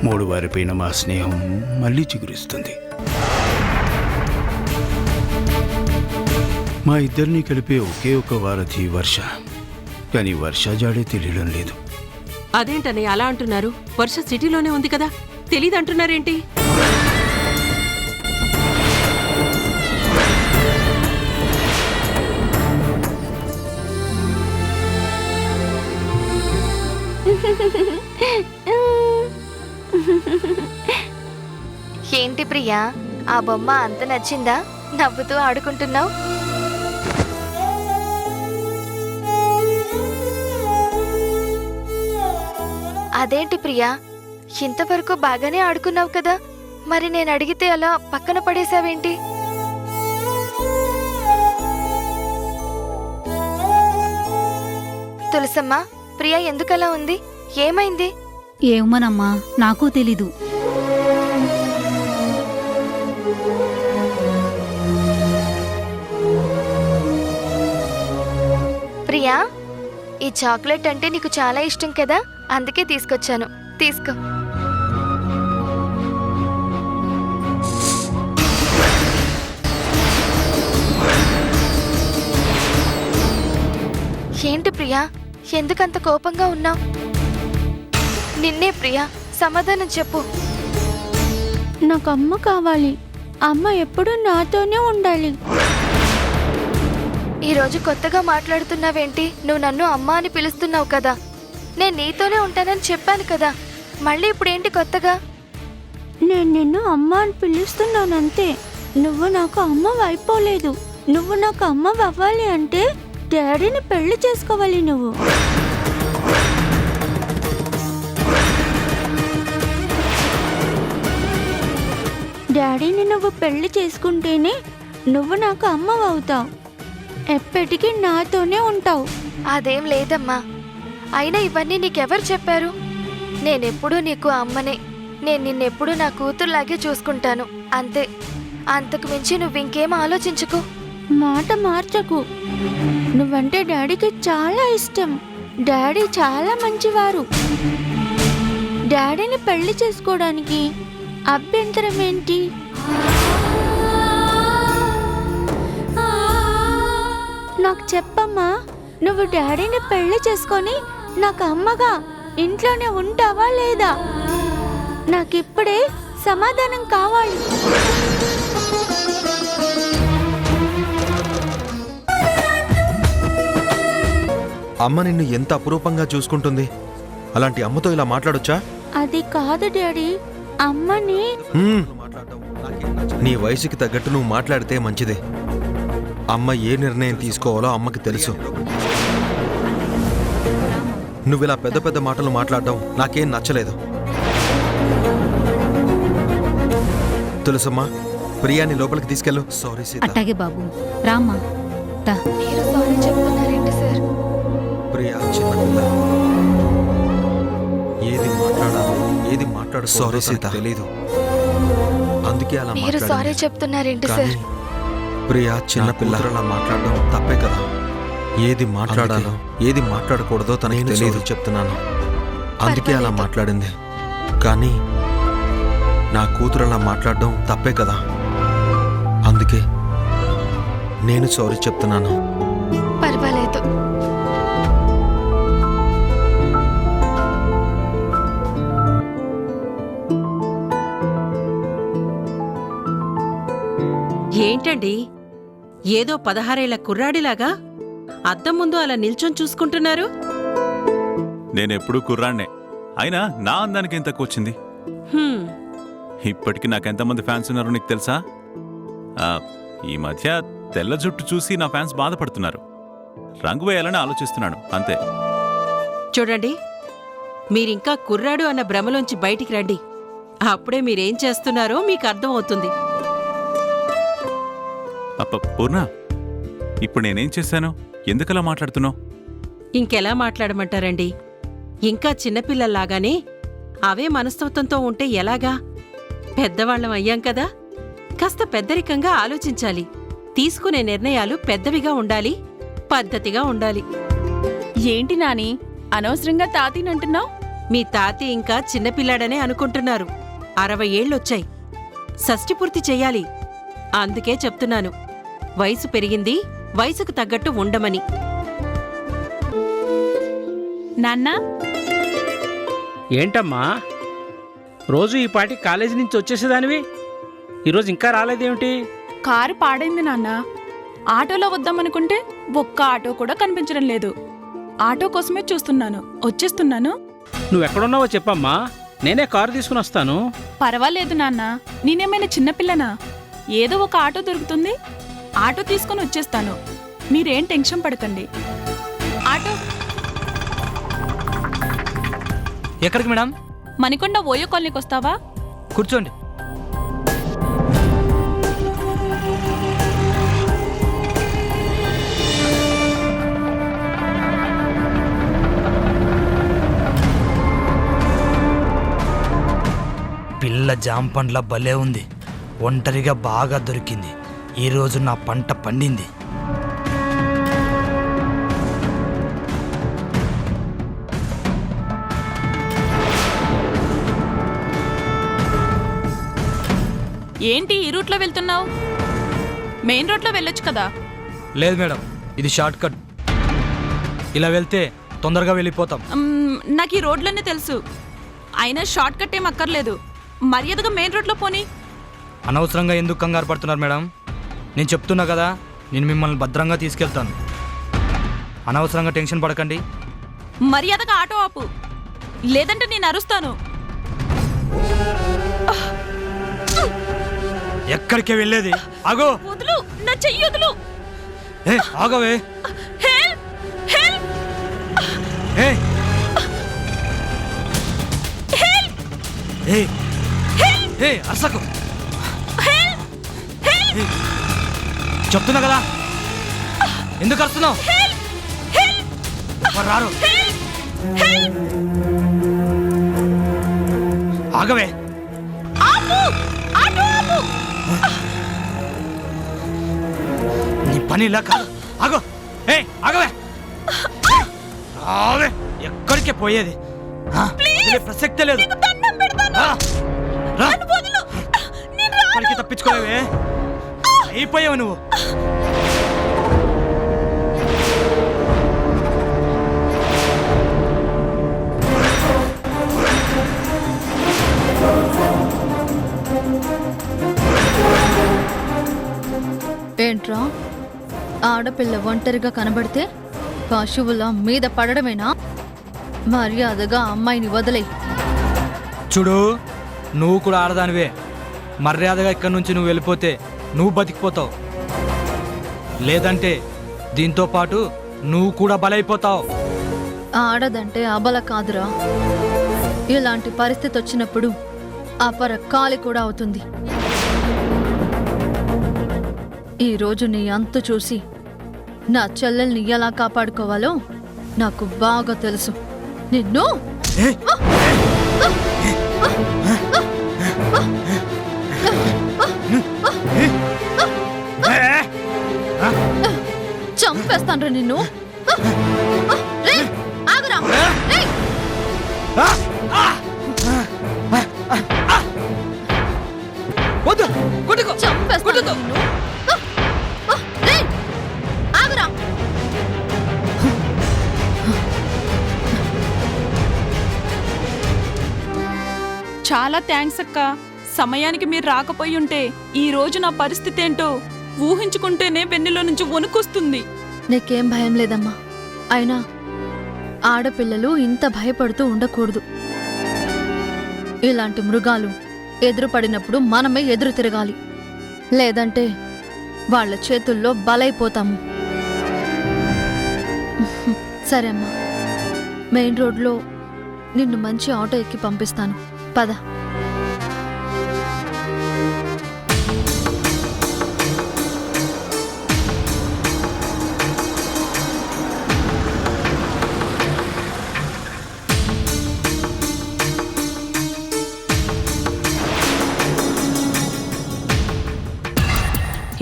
మూడు వారిపైన మా స్నేహం మళ్ళీ చిగురిస్తుంది. మా ఇద్దరిని కలిపే ఒకే ఒక వారధి వర్ష. కానీ వర్ష జాడే తెలియడం లేదు. అదేంటన్నయ్య అలా అంటున్నారు? వర్ష సిటీలోనే ఉంది కదా, తెలీదంటున్నారేంటి? ఏంటి ప్రియా, ఆ బొమ్మ అంత నచ్చిందా? నవ్వుతూ ఆడుకుంటున్నావు. అదేంటి ప్రియా, ఇంతవరకు బాగానే ఆడుకున్నావు కదా, మరి నేను అడిగితే అలా పక్కన పడేశావేంటి? తులసమ్మ, ప్రియా ఎందుకలా ఉంది? ఏమైంది? ఏమోనమ్మా, నాకూ తెలీదు. ప్రియా, ఈ చాక్లెట్ అంటే నీకు చాలా ఇష్టం కదా, అందుకే తీసుకొచ్చాను. తీసుకో. ఏంటి ప్రియా, ఎందుకంత కోపంగా ఉన్నావు? నిన్నే ప్రియా, సమాధానం చెప్పు. నాకు అమ్మ కావాలి. అమ్మ ఎప్పుడూ నాతోనే ఉండాలి. ఈరోజు కొత్తగా మాట్లాడుతున్నావేంటి? నువ్వు నన్ను అమ్మ అని పిలుస్తున్నావు కదా. నేను నీతోనే ఉంటానని చెప్పాను కదా. మళ్ళీ ఇప్పుడేంటి కొత్తగా? నేను నిన్ను అమ్మ అని పిలుస్తున్నానంతే. నువ్వు నాకు అమ్మ అయిపోలేదు. నువ్వు నాకు అమ్మ అవ్వాలి అంటే డాడీని పెళ్లి చేసుకోవాలి నువ్వు. డాడీని నువ్వు పెళ్లి చేసుకుంటేనే నువ్వు నాకు అమ్మ అవుతావు. ఎప్పటికీ నాతోనే ఉంటావు. అదేం లేదమ్మా. అయినా ఇవన్నీ నీకెవరు చెప్పారు? నేనెప్పుడూ నీకు అమ్మనే. నేను నిన్నెప్పుడూ నా కూతురులాగే చూసుకుంటాను, అంతే. అంతకు మించి నువ్వింకేం ఆలోచించుకో. మాట మార్చకు. నువ్వంటే డాడీకి చాలా ఇష్టం. డాడీ చాలా మంచివారు. డాడీని పెళ్లి చేసుకోవడానికి అభ్యంతరం ఏంటి? నాకు చెప్పమ్మా, నువ్వు డాడీని పెళ్లి చేసుకొని నాకు అమ్మగా ఇంట్లోనే ఉంటావా లేదా? నాకిప్పుడే సమాధానం కావాలి. అమ్మ నిన్ను ఎంత అపురూపంగా చూసుకుంటుంది. అలాంటి అమ్మతో ఇలా మాట్లాడొచ్చా? అది కాదు డాడీ, అమ్మని. నీ వయసుకి తగ్గట్టు నువ్వు మాట్లాడితే మంచిదే. అమ్మ ఏ నిర్ణయం తీసుకోవాలో అమ్మకి తెలుసు. నువ్విలా పెద్ద పెద్ద మాటలు మాట్లాడడం నాకేం నచ్చలేదు. తెలుసమ్మా, ప్రియాని లోపలికి తీసుకెళ్ళు. సారీ సీత. అట్టాగే బాబు, రామ్మా. మీరు సారీ చెప్తున్నారేంటి సార్? ప్రియా చిన్నపిల్ల, ఏది మాట్లాడాలో ఏది మాట్లాడు. సారీ సీత, తెలీదు, అందుకే అలా మీరు సారీ చెప్తున్నారేంటి సార్? ప్రియా చిన్నపిల్ల, అలా మాట్లాడడం తప్పే కదా. ఏది మాట్లాడాలో ఏది మాట్లాడకూడదో తనకి తెలియదు చెప్తున్నాను. అందుకే అలా మాట్లాడింది. కానీ నా కూతురు అలా మాట్లాడడం తప్పే కదా. అందుకే నేను సారీ చెప్తున్నాను. పర్వాలేదు. ఏంటండి, ఏదో 16 ఏళ్ల కుర్రాడిలాగా అద్దం ముందు అలా నిల్చొని చూసుకుంటున్నారు? నేనెప్పుడూ కుర్రాన్నే. అయినా నా అందానికి ఏం తక్కువ వచ్చింది? ఇప్పటికి నాకెంతమంది ఫ్యాన్స్ ఉన్నారో నీకు తెలుసా? ఈ మధ్య తెల్ల జుట్టు చూసి నా ఫ్యాన్స్ బాధపడుతున్నారు. రంగు వేయాలని ఆలోచిస్తున్నాను, అంతే. చూడండి, మీరింకా కుర్రాడు అన్న భ్రమలోంచి బయటికి రండి. అప్పుడే మీరేం చేస్తున్నారో మీకు అర్థమవుతుంది. పూర్ణ, ఇప్పుడు నేనేం చేశాను? ఎందుకలా మాట్లాడుతున్నావు? ఇంకెలా మాట్లాడమంటారండి? ఇంకా చిన్నపిల్లల్లాగానే అవే మనస్తత్వంతో ఉంటే ఎలాగా? పెద్దవాళ్ళం అయ్యాం కదా, కాస్త పెద్దరికంగా ఆలోచించాలి. తీసుకునే నిర్ణయాలు పెద్దవిగా ఉండాలి, పద్ధతిగా ఉండాలి. ఏంటి నాని, అనవసరంగా తాతీనంటున్నావు? మీ తాతి ఇంకా చిన్నపిల్లాడనే అనుకుంటున్నారు. 60 ఏళ్ళొచ్చాయి, షష్ఠి పూర్తి చెయ్యాలి. అందుకే చెప్తున్నాను, వయసు పెరిగింది, వయసుకు తగ్గట్టు ఉండమని. నాన్నా, ఏంటమ్మా రోజు ఈ పాటి కాలేజీ నుంచి వచ్చేసేదానివి, ఈరోజు ఇంకా రాలేదేమిటి? కారు పాడైంది నాన్న. ఆటోలో వద్దామనుకుంటే ఒక్క ఆటో కూడా కనిపించడం లేదు. ఆటో కోసమే చూస్తున్నాను, వచ్చేస్తున్నాను. నువ్వెక్కడున్నావో చెప్పమ్మా, నేనే కారు తీసుకుని వస్తాను. పర్వాలేదు నాన్న, నేనేమైనా చిన్నపిల్లనా? ఏదో ఒక ఆటో దొరుకుతుంది, ఆటో తీసుకుని వచ్చేస్తాను. మీరేం టెన్షన్ పడకండి. ఆటో ఎక్కడికి మేడం? మణికొండ ఓయో కాలనీకి వస్తావా? కూర్చోండి. పిల్ల జాంపండ్ల భలే ఉంది. ఒంటరిగా బాగా దొరికింది. ఈరోజు నా పంట పండింది. ఏంటి ఈ రూట్లో వెళ్తున్నావు? మెయిన్ రోడ్లో వెళ్ళొచ్చు కదా. లేదు మేడం, ఇది షార్ట్ కట్. ఇలా వెళ్తే తొందరగా వెళ్ళిపోతాం. నాకు ఈ రోడ్లన్నీ తెలుసు. అయినా షార్ట్ కట్ ఏం అక్కర్లేదు. మర్యాదగా మెయిన్ రోడ్లో పోనీ. అనవసరంగా ఎందుకు కంగారు పడుతున్నారు మేడం? నేను చెప్తున్నా కదా, నేను మిమ్మల్ని భద్రంగా తీసుకెళ్తాను. అనవసరంగా టెన్షన్ పడకండి. మర్యాదగా ఆటో ఆపు, లేదంటే నేను అరుస్తాను. ఎక్కడికి వెళ్ళేది? ఆగో! వదులు, నా చెయ్యి వదులు. ఏ ఆగవే! ఏ ఏ ఏ అసకు చెప్తున్నా కదా, ఎందుకు అరుస్తున్నావు? రారు. ఆగవే! నీ పని ఇలా కాదు. ఆగో! ఏ ఆగవే! ఆవే! ఎక్కడికే పోయేది? ప్రసక్తే లేదు. ఎక్కడికి తప్పించుకోలేవే? అయిపోయావు నువ్వు. ఏంట్రా, ఆడపిల్ల ఒంటరిగా కనబడితే పశువుల మీద పడడమేనా? మర్యాదగా అమ్మాయిని వదిలేయ్. చూడు, నువ్వు కూడా ఆడదానివే. మర్యాదగా ఇక్కడి నుంచి నువ్వు వెళ్ళిపోతే నువ్వు బతికిపోతావు, లేదంటే దీంతో పాటు నువ్వు కూడా బలైపోతావు. ఆడదంటే అబల కాదురా. ఇలాంటి పరిస్థితి వచ్చినప్పుడు అపర కాలి కూడా అవుతుంది. ఈరోజు నీ అంతు చూసి నా చెల్లెల్ని ఎలా కాపాడుకోవాలో నాకు బాగా తెలుసు. నిన్ను చంపేస్తాను నిన్ను. ఆగురా! చంపేస్తాను నిన్ను. ఆగురా! చాలా థ్యాంక్స్ అక్క. సమయానికి మీరు రాకపోయి ఉంటే ఈ రోజు నా పరిస్థితి ఏంటో ఊహించుకుంటేనే వెన్నెలో నుంచి వణుకొస్తుంది. నీకేం భయం లేదమ్మా. అయినా ఆడపిల్లలు ఇంత భయపడుతూ ఉండకూడదు. ఇలాంటి మృగాలు ఎదురుపడినప్పుడు మనమే ఎదురు తిరగాలి, లేదంటే వాళ్ళ చేతుల్లో బలైపోతాము. సరే అమ్మా, మెయిన్ రోడ్లో నిన్ను మంచి ఆటో ఎక్కి పంపిస్తాను. పద.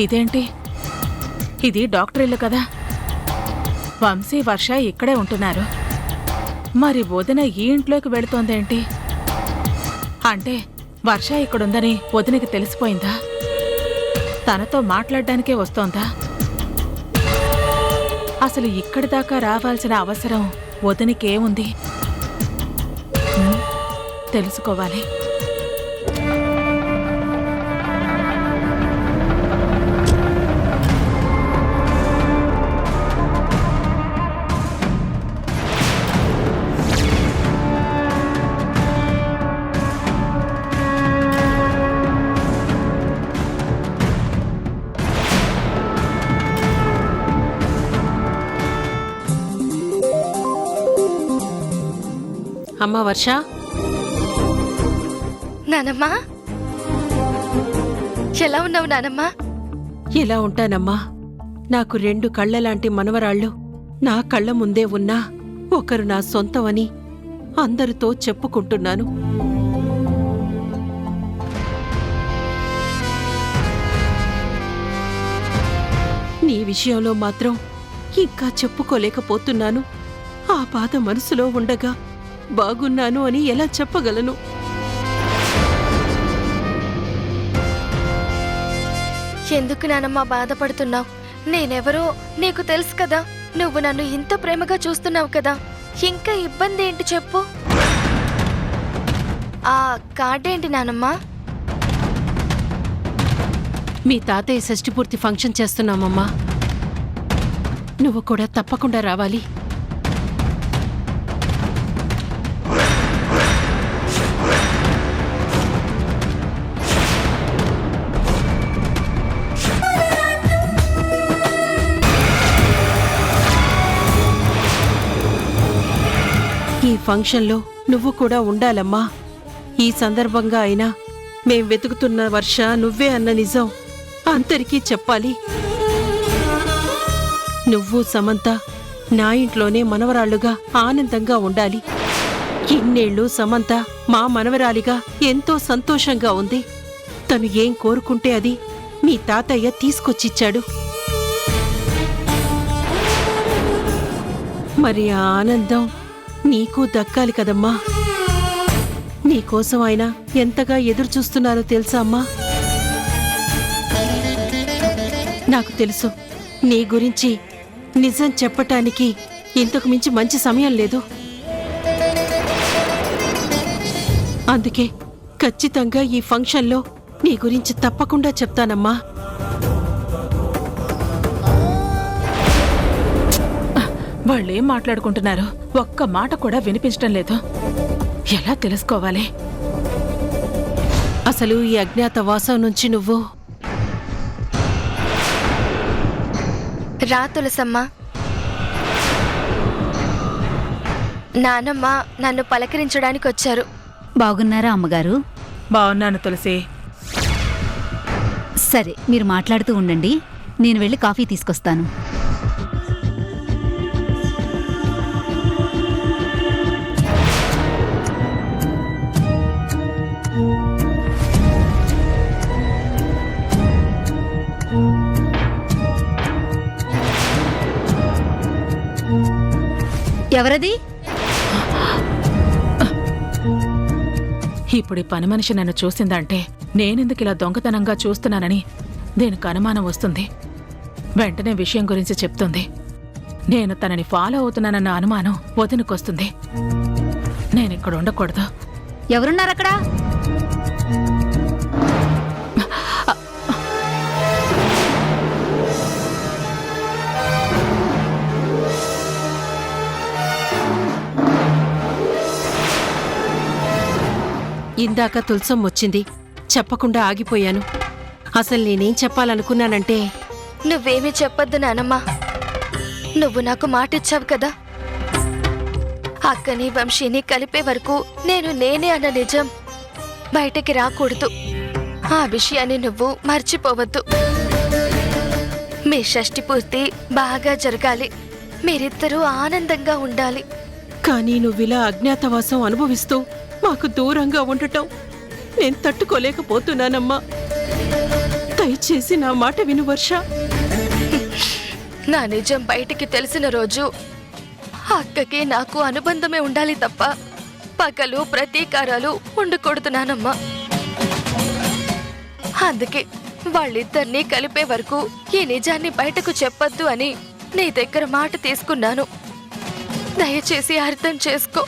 ఇదేంటి? ఇది డాక్టర్ ఇల్లు కదా. వంశీ, వర్ష ఇక్కడే ఉంటున్నారు. మరి వదిన ఈ ఇంట్లోకి వెళుతోందేంటి? అంటే వర్ష ఇక్కడుందని వదినకి తెలిసిపోయిందా? తనతో మాట్లాడడానికే వస్తోందా? అసలు ఇక్కడి దాకా రావాల్సిన అవసరం వదినకేముంది? తెలుసుకోవాలి. అమ్మా వర్ష. నానమ్మా, ఎలా ఉన్నావు నానమ్మా? ఎలా ఉంటానమ్మా? నాకు 2 కళ్ళలాంటి మనవరాళ్ళు నా కళ్ళ ముందే ఉన్నా ఒకరు నా సొంతమని అందరితో చెప్పుకుంటున్నాను. నీ విషయంలో మాత్రం ఇంకా చెప్పుకోలేకపోతున్నాను. ఆ బాధ మనసులో ఉండగా బాగున్నాను అని ఎలా చెప్పగలను? ఎందుకు నానమ్మ బాధపడుతున్నావు? నేనెవరో నీకు తెలుసు కదా. నువ్వు నన్ను ఇంత ప్రేమగా చూస్తున్నావు కదా, ఇంకా ఇబ్బంది ఏంటి చెప్పు? ఆ కార్డేంటి నానమ్మ? మీ తాతయ్య షష్ఠిపూర్తి ఫంక్షన్ చేస్తున్నామమ్మా. నువ్వు కూడా తప్పకుండా రావాలి. ఈ ఫంక్షన్లో నువ్వు కూడా ఉండాలమ్మా. ఈ సందర్భంగా అయినా మేం వెతుకుతున్న వర్ష నువ్వే అన్న నిజం అందరికీ చెప్పాలి. నువ్వు సమంత నా ఇంట్లోనే మనవరాళ్లుగా ఆనందంగా ఉండాలి. ఇన్నేళ్లు సమంత మా మనవరాలిగా ఎంతో సంతోషంగా ఉంది. తను ఏం కోరుకుంటే అది మీ తాతయ్య తీసుకొచ్చిచ్చాడు. మరి ఆ ఆనందం నీకు దక్కాలి కదమ్మా. నీకోసం ఆయన ఎంతగా ఎదురుచూస్తున్నారో తెలుసా అమ్మా? నాకు తెలుసు నీ గురించి నిజం చెప్పటానికి ఇంతకు మించి మంచి సమయం లేదు. అందుకే ఖచ్చితంగా ఈ ఫంక్షన్లో నీ గురించి తప్పకుండా చెప్తానమ్మా. వాళ్ళేం మాట్లాడుకుంటున్నారో ఒక్క మాట కూడా వినిపించడం లేదు. ఎలా తెలుసుకోవాలి? అసలు ఈ అజ్ఞాతవాసం నుంచి నువ్వు రా తులసమ్మ. నానమ్మ నన్ను పలకరించడానికి వచ్చారు. బాగున్నారా అమ్మగారు? బాగున్నాను తులసి. సరే, మీరు మాట్లాడుతూ ఉండండి, నేను వెళ్ళి కాఫీ తీసుకొస్తాను. ఎవరది? ఇప్పుడు ఈ పని మనిషి నన్ను చూసిందంటే నేనెందుకు ఇలా దొంగతనంగా చూస్తున్నానని దీనికి అనుమానం వస్తుంది. వెంటనే విషయం గురించి చెప్తుంది. నేను తనని ఫాలో అవుతున్నానన్న అనుమానం వదినకొస్తుంది. నేనిక్కడ ఉండకూడదు. ఎవరున్నారక్కడ? ఇందాక తులసం వచ్చింది, చెప్పకుండా ఆగిపోయాను. అసలు నేనేం చెప్పాలనుకున్నానంటే, నువ్వేమీ చెప్పొద్దు నానమ్మ. నువ్వు నాకు మాటిచ్చావు కదా, అక్కని వంశీని కలిపే వరకు నేనే అన్న నిజం బయటకి రాకూడదు. ఆ విషయాన్ని నువ్వు మర్చిపోవద్దు. మీ షష్ఠి పూర్తి బాగా జరగాలి. మీరిద్దరూ ఆనందంగా ఉండాలి. కానీ నువ్విలా అజ్ఞాతవాసం అనుభవిస్తూ మాకు దూరంగా ఉండటం నేను తట్టుకోలేకపోతున్నానమ్మా. దయచేసి నా మాట విను వర్ష. నా నిజం బయటికి తెలిసిన రోజు అక్కకి నాకు అనుబంధమే ఉండాలి తప్ప పగలు ప్రతీకారాలు ఉండకూడదునానమ్మా. అందుకే వాళ్ళిద్దరినీ కలిపే వరకు ఈ నిజాన్ని బయటకు చెప్పొద్దు అని నీ దగ్గర మాట తీసుకున్నాను. దయచేసి అర్థం చేసుకో.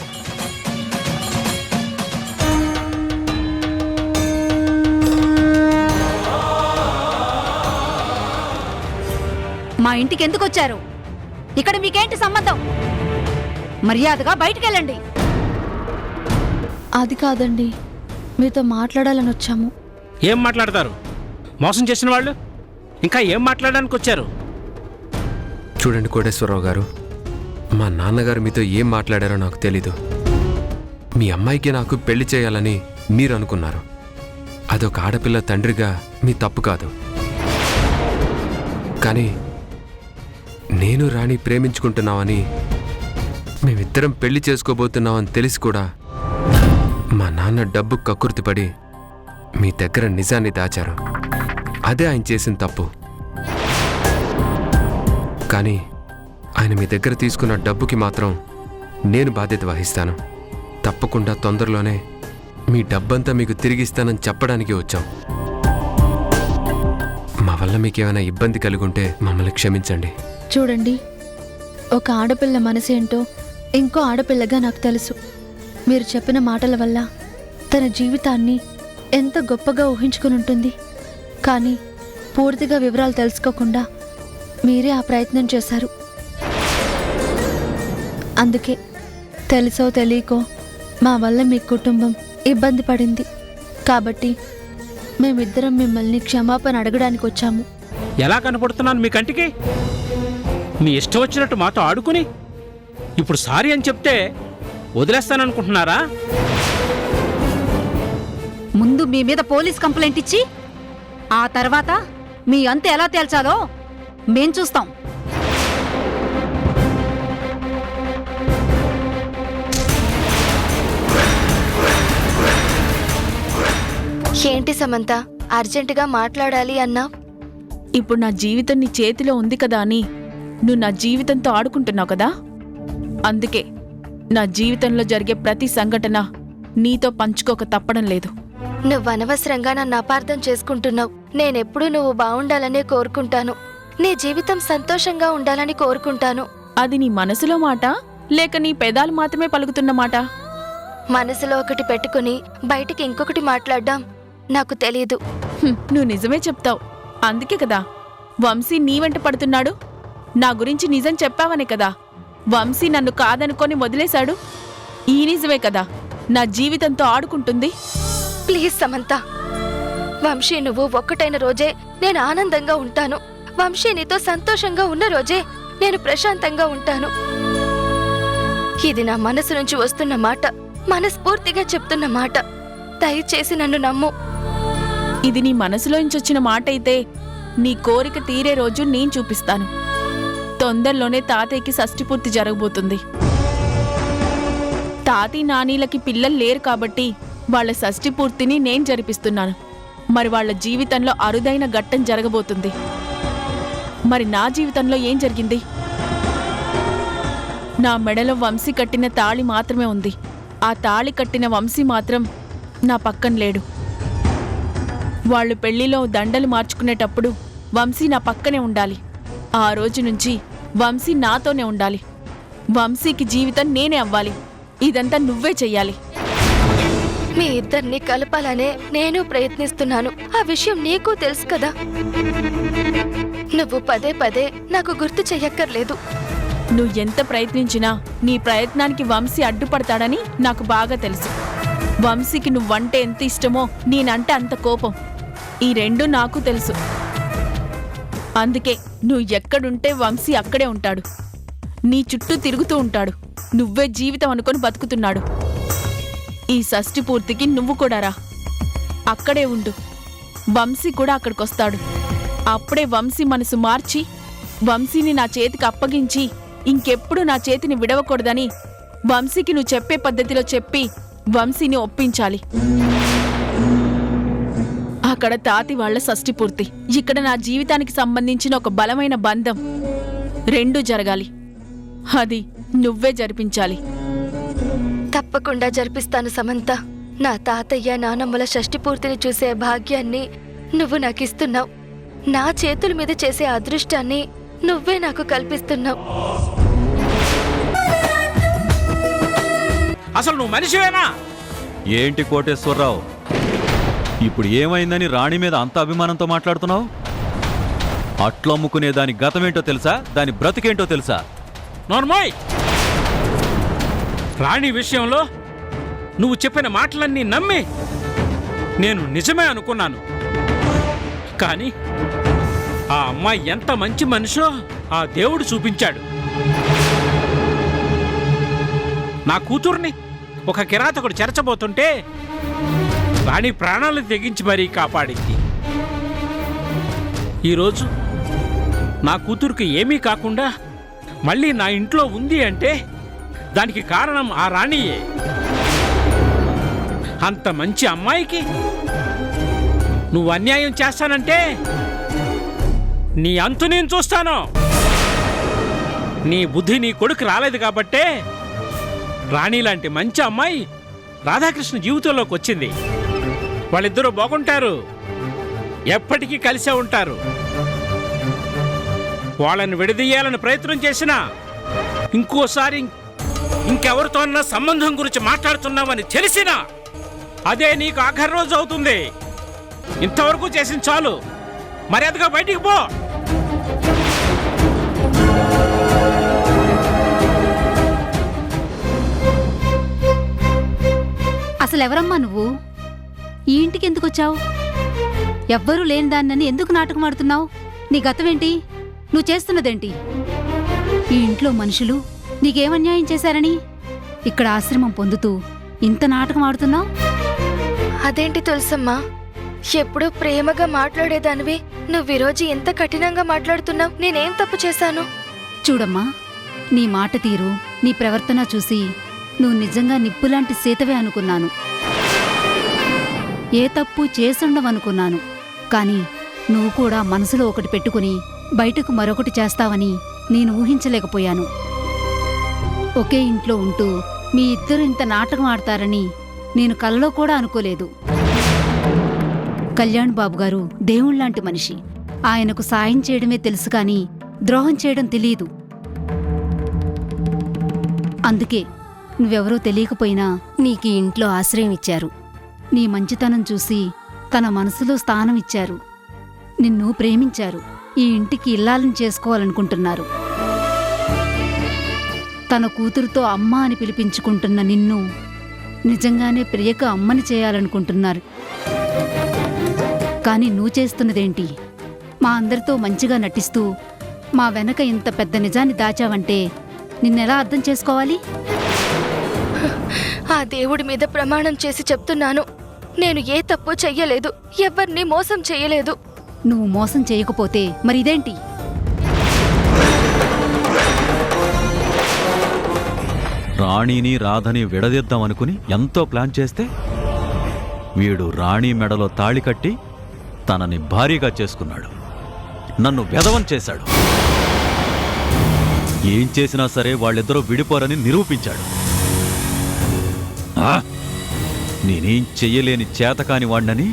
మా ఇంటికి ఎందుకు వచ్చారు? ఇక్కడ మీకేంటి సంబంధం? మర్యాదగా బయటికెళ్ళండి. అది కాదండి, మీతో మాట్లాడాలని వచ్చాము. ఏం మాట్లాడతారు? మోసం చేసిన వాళ్ళు ఇంకా ఏం మాట్లాడడానికి వచ్చారు? చూడండి కోటేశ్వరరావు గారు, మా నాన్నగారు మీతో ఏం మాట్లాడారో నాకు తెలీదు. మీ అమ్మాయికి నాకు పెళ్లి చేయాలని మీరు అనుకున్నారు. అదొక ఆడపిల్ల తండ్రిగా మీ తప్పు కాదు. కానీ నేను రాణి ప్రేమించుకుంటున్నామని, మేమిద్దరం పెళ్లి చేసుకోబోతున్నామని తెలిసి కూడా మా నాన్న డబ్బు కక్కుర్తిపడి మీ దగ్గర నిజాన్ని దాచారు. అదే ఆయన చేసిన తప్పు. కానీ ఆయన మీ దగ్గర తీసుకున్న డబ్బుకి మాత్రం నేను బాధ్యత వహిస్తాను. తప్పకుండా తొందరలోనే మీ డబ్బంతా మీకు తిరిగిస్తానని చెప్పడానికి వచ్చాం. మా వల్ల మీకేమైనా ఇబ్బంది కలిగి ఉంటే మమ్మల్ని క్షమించండి. చూడండి, ఒక ఆడపిల్ల మనసేంటో ఇంకో ఆడపిల్లగా నాకు తెలుసు. మీరు చెప్పిన మాటల వల్ల తన జీవితాన్ని ఎంత గొప్పగా ఊహించుకుని ఉంటుంది. కానీ పూర్తిగా వివరాలు తెలుసుకోకుండా మీరే ఆ ప్రయత్నం చేశారు. అందుకే తెలుసో తెలియకో మా వల్ల మీ కుటుంబం ఇబ్బంది పడింది. కాబట్టి మేమిద్దరం మిమ్మల్ని క్షమాపణ అడగడానికి వచ్చాము. ఎలా కనపడుతున్నాను మీ కంటికి? మీ ఇష్టం వచ్చినట్టు మాతో ఆడుకుని ఇప్పుడు సారీ అని చెప్తే వదిలేస్తాననుకుంటున్నారా? ముందు మీ మీద పోలీస్ కంప్లైంట్ ఇచ్చి ఆ తర్వాత మీ అంత ఎలా తేల్చాలో మేం చూస్తాం. ఏంటి సమంత, అర్జెంటుగా మాట్లాడాలి అన్నా? ఇప్పుడు నా జీవితం నీ చేతిలో ఉంది కదా అని నువ్వు నా జీవితంతో ఆడుకుంటున్నావు కదా. అందుకే నా జీవితంలో జరిగే ప్రతి సంఘటన నీతో పంచుకోక తప్పడం లేదు. నువ్వు అనవసరంగా నన్ను అపార్థం చేసుకుంటున్నావు. నేనెప్పుడు నువ్వు బాగుండాలనే కోరుకుంటాను. నీ జీవితం సంతోషంగా ఉండాలని కోరుకుంటాను. అది నీ మనసులో మాట లేక నీ పెదాలు మాత్రమే పలుకుతున్న మాట? మనసులో ఒకటి పెట్టుకుని బయటికి ఇంకొకటి మాట్లాడడం నాకు తెలీదు. నువ్వు నిజమే చెప్తావు. అందుకే కదా వంశీ నీ వెంట పడుతున్నాడు. నా గురించి నిజం చెప్పావనే కదా వంశీ నన్ను కాదనుకొని వదిలేశాడు. ఈ నిజమే కదా నా జీవితంతో ఆడుకుంటుంది. ప్లీజ్ సమంత, వంశీ నువ్వు ఒక్కటైన రోజే నేను ఆనందంగా ఉంటాను. వంశీ నీతో సంతోషంగా ఉన్న రోజే నేను ప్రశాంతంగా ఉంటాను. ఇది నా మనసు నుంచి వస్తున్న మాట, మనస్ఫూర్తిగా చెప్తున్న మాట. దయచేసి నన్ను నమ్ము. ఇది నీ మనసులోంచొచ్చిన మాట అయితే నీ కోరిక తీరే రోజు నేను చూపిస్తాను. తొందరలోనే తాతయ్యకి షష్ఠి జరగబోతుంది. తాతయ్య నానీలకి పిల్లలు లేరు కాబట్టి వాళ్ళ షష్ఠి పూర్తిని నేను జరిపిస్తున్నాను. మరి వాళ్ళ జీవితంలో అరుదైన ఘట్టం జరగబోతుంది. మరి నా జీవితంలో ఏం జరిగింది? నా మెడలో వంశీ కట్టిన తాళి మాత్రమే ఉంది. ఆ తాళి కట్టిన వంశీ మాత్రం నా పక్కన లేడు. వాళ్ళు పెళ్లిలో దండలు మార్చుకునేటప్పుడు వంశీ నా పక్కనే ఉండాలి. ఆ రోజు నుంచి వంశీ నాతోనే ఉండాలి. వంశీకి జీవితం నేనే అవ్వాలి. ఇదంతా నువ్వే చెయ్యాలి. మీ ఇద్దరిని కలపాలనే నేను ప్రయత్నిస్తున్నాను. ఆ విషయం నీకు తెలుసు కదా. నువ్వు పదే పదే నాకు గుర్తు చెయ్యక్కర్లేదు. నువ్వు ఎంత ప్రయత్నించినా నీ ప్రయత్నానికి వంశీ అడ్డుపడతాడని నాకు బాగా తెలుసు. వంశీకి నువ్వంటే ఎంత ఇష్టమో నేనంటే అంత కోపం. ఈ రెండు నాకు తెలుసు. అందుకే నువ్వు ఎక్కడుంటే వంశీ అక్కడే ఉంటాడు. నీ చుట్టూ తిరుగుతూ ఉంటాడు. నువ్వే జీవితం అనుకొని బతుకుతున్నాడు. ఈ షష్ఠి పూర్తికి నువ్వు కూడా రా. అక్కడే ఉండు. వంశీ కూడా అక్కడికొస్తాడు. అప్పుడే వంశీ మనసు మార్చి వంశీని నా చేతికి అప్పగించి ఇంకెప్పుడు నా చేతిని విడవకూడదని వంశీకి నువ్వు చెప్పే పద్ధతిలో చెప్పి వంశీని ఒప్పించాలి. అక్కడ తాతి వాళ్ల షష్ఠి పూర్తి, ఇక్కడ నా జీవితానికి సంబంధించిన ఒక బలమైన బంధం. రెండూ జరగాలి. అది నువ్వే జరిపించాలి. తప్పకుండా జరిపిస్తాను సమంత. నా తాతయ్య నానమ్మల షష్ఠి పూర్తిని చూసే భాగ్యాన్ని నువ్వు నాకిస్తున్నావు. నా చేతుల మీద చేసే అదృష్టాన్ని నువ్వే నాకు కల్పిస్తున్నావు. అసలు నువ్వు మనిషివేనా? ఏంటి కోటేశ్వరరావు, ఇప్పుడు ఏమైందని రాణి మీద అంత అభిమానంతో మాట్లాడుతున్నావు? అట్లమ్ముకునే దాని గతమేంటో తెలుసా? దాని బ్రతికేంటో తెలుసా? నోర్మోయ్! రాణి విషయంలో నువ్వు చెప్పిన మాటలన్నీ నమ్మి నేను నిజమే అనుకున్నాను. కానీ ఆ అమ్మాయి ఎంత మంచి మనిషో ఆ దేవుడు చూపించాడు. నా కూతుర్ని ఒక కిరాతకుడు చెరచబోతుంటే రాణి ప్రాణాలు తెగించి మరీ కాపాడింది. ఈరోజు నా కూతురికి ఏమీ కాకుండా మళ్ళీ నా ఇంట్లో ఉంది అంటే దానికి కారణం ఆ రాణియే. అంత మంచి అమ్మాయికి నువ్వు అన్యాయం చేస్తానంటే నీ అంతు నేను చూస్తాను. నీ బుద్ధి నీ కొడుకు రాలేదు కాబట్టే రాణి లాంటి మంచి అమ్మాయి రాధాకృష్ణ జీవితంలోకి వచ్చింది. వాళ్ళిద్దరూ బాగుంటారు, ఎప్పటికీ కలిసే ఉంటారు. వాళ్ళని విడదీయాలని ప్రయత్నం చేసినా ఇంకోసారి ఇంకెవరితో అన్న సంబంధం గురించి మాట్లాడుతున్నావని తెలిసినా అదే నీకు ఆఖరి రోజు అవుతుంది. ఇంతవరకు చేసింది చాలు, మర్యాదగా బయటికి పో. అసలెవరమ్మా నువ్వు? ఈ ఇంటికి ఎందుకు వచ్చావు? ఎవ్వరూ లేని దాన్నని ఎందుకు నాటకం ఆడుతున్నావు? నీ గతమేంటి? నువ్వు చేస్తున్నదేంటి? ఈ ఇంట్లో మనుషులు నీకేమన్యాయం చేశారని ఇక్కడ ఆశ్రమం పొందుతూ ఇంత నాటకం ఆడుతున్నావు? అదేంటి తులసమ్మా, ఎప్పుడూ ప్రేమగా మాట్లాడేదానివి నువ్వు ఈరోజు ఎంత కఠినంగా మాట్లాడుతున్నావు? నేనేం తప్పు చేశాను? చూడమ్మా, నీ మాట తీరు, నీ ప్రవర్తన చూసి నువ్వు నిజంగా నిప్పులాంటి సీతవే అనుకున్నాను. ఏ తప్పు చేసుండవనుకున్నాను. కాని నువ్వు కూడా మనసులో ఒకటి పెట్టుకుని బయటకు మరొకటి చేస్తావని నేను ఊహించలేకపోయాను. ఒకే ఇంట్లో ఉంటూ మీ ఇద్దరు ఇంత నాటకం ఆడతారని నేను కలలో కూడా అనుకోలేదు. కళ్యాణ్ బాబు గారు దేవుళ్లాంటి మనిషి. ఆయనకు సాయం చేయడమే తెలుసు కాని ద్రోహం చేయడం తెలియదు. అందుకే నువ్వెవరో తెలియకపోయినా నీకీ ఇంట్లో ఆశ్రయం ఇచ్చారు. నీ మంచితనం చూసి తన మనసులో స్థానం ఇచ్చారు. నిన్ను ప్రేమించారు. ఈ ఇంటికి ఇల్లాలని చేసుకోవాలనుకుంటున్నారు. తన కూతురుతో అమ్మ అని పిలిపించుకుంటున్న నిన్ను నిజంగానే ప్రియక అమ్మని చేయాలనుకుంటున్నారు. కాని నువ్వు చేస్తున్నదేంటి? మా అందరితో మంచిగా నటిస్తూ మా వెనక ఇంత పెద్ద నిజాన్ని దాచావంటే నిన్నెలా అర్థం చేసుకోవాలి? ఆ దేవుడి మీద ప్రమాణం చేసి చెప్తున్నాను, నేను ఏ తప్పు చెయ్యలేదు, ఎవరిని మోసం చెయ్యలేదు. నువ్వు మోసం చేయకపోతే మరి ఇదేంటి? రాణిని రాధని విడదీద్దామనుకుని ఎంతో ప్లాన్ చేస్తే వీడు రాణి మెడలో తాళి కట్టి తనని భారీగా చేసుకున్నాడు. నన్ను వెధవం చేశాడు. ఏం చేసినా సరే వాళ్ళిద్దరూ విడిపోరని నిరూపించాడు. నేనేం చెయ్యలేని చేతకాని వాణ్ణని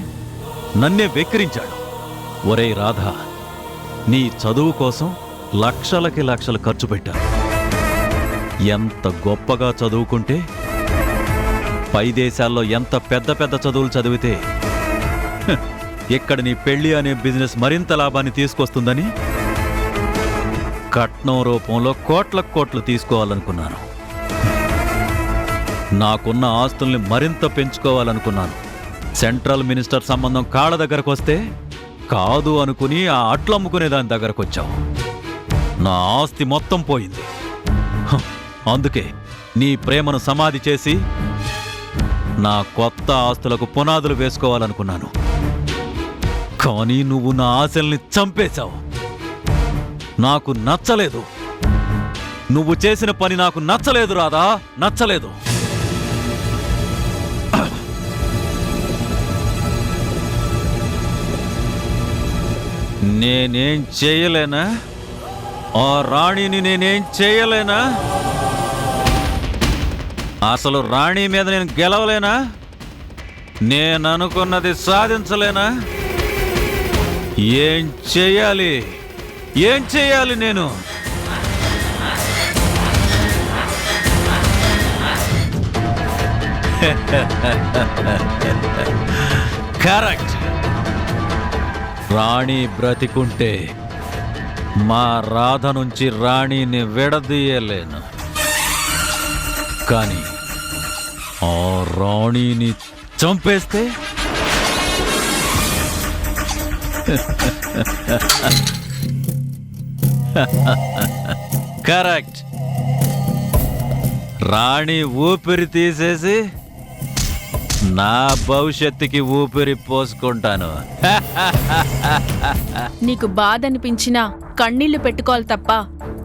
నన్నే వెక్కిరించాడు. ఒరేయ్ రాధ, నీ చదువు కోసం లక్షలకి లక్షలు ఖర్చు పెట్టాను. ఎంత గొప్పగా చదువుకుంటే, పై దేశాల్లో ఎంత పెద్ద పెద్ద చదువులు చదివితే ఇక్కడ నీ పెళ్లి అనే బిజినెస్ మరింత లాభాన్ని తీసుకొస్తుందని కట్నం రూపంలో కోట్లకు కోట్లు తీసుకోవాలనుకున్నాను. నాకున్న ఆస్తుల్ని మరింత పెంచుకోవాలనుకున్నాను. సెంట్రల్ మినిస్టర్ సంబంధం కాళ్ళ దగ్గరకు వస్తే కాదు అనుకుని ఆ అట్లమ్ముకునే దాని దగ్గరకు వచ్చావు. నా ఆస్తి మొత్తం పోయింది. అందుకే నీ ప్రేమను సమాధి చేసి నా కొత్త ఆస్తులకు పునాదులు వేసుకోవాలనుకున్నాను. కానీ నువ్వు నా ఆశల్ని చంపేశావు. నాకు నచ్చలేదు. నువ్వు చేసిన పని నాకు నచ్చలేదు రాధా, నచ్చలేదు. నేనేం చేయలేనా? ఆ రాణిని నేనేం చేయలేనా? అసలు రాణి మీద నేను గెలవలేనా? నేననుకున్నది సాధించలేనా? ఏం చెయ్యాలి? ఏం చెయ్యాలి నేను? కరెక్ట్. రాణి బ్రతికుంటే మా రాధ నుంచి రాణిని విడదీయలేను. కానీ ఆ రాణిని చంపేస్తే కరెక్ట్. రాణి ఊపిరి తీసేసి నా భవిష్యత్తుకి ఊపిరి పోసుకుంటాను. నీకు బాధ అనిపించినా కన్నీళ్లు పెట్టుకోవాలి తప్ప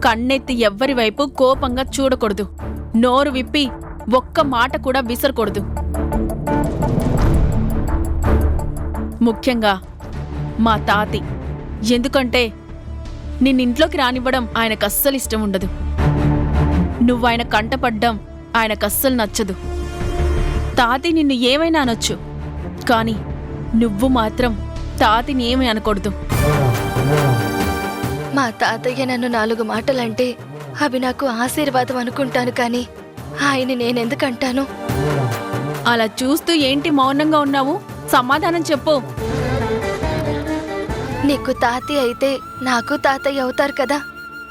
కన్నెత్తి ఎవ్వరి వైపు కోపంగా చూడకూడదు. నోరు విప్పి ఒక్క మాట కూడా విసరకూడదు. ముఖ్యంగా మా తాతి. ఎందుకంటే నిన్నింట్లోకి రానివ్వడం ఆయనకు అస్సలు ఇష్టం ఉండదు. నువ్వాయన కంటపడ్డం ఆయనకు అస్సలు నచ్చదు. తాతి నిన్ను ఏమైనా అనొచ్చు, కానీ నువ్వు మాత్రం తాతిని ఏమీ అనకూడదు. మా తాతయ్య నన్ను 4 మాటలంటే అవి నాకు ఆశీర్వాదం అనుకుంటాను, కానీ ఆయన నేనెందుకంటాను? అలా చూస్తూ ఏంటి మౌనంగా ఉన్నావు? సమాధానం చెప్పు. నీకు తాతయ్య అయితే నాకు తాతయ్య అవుతారు కదా.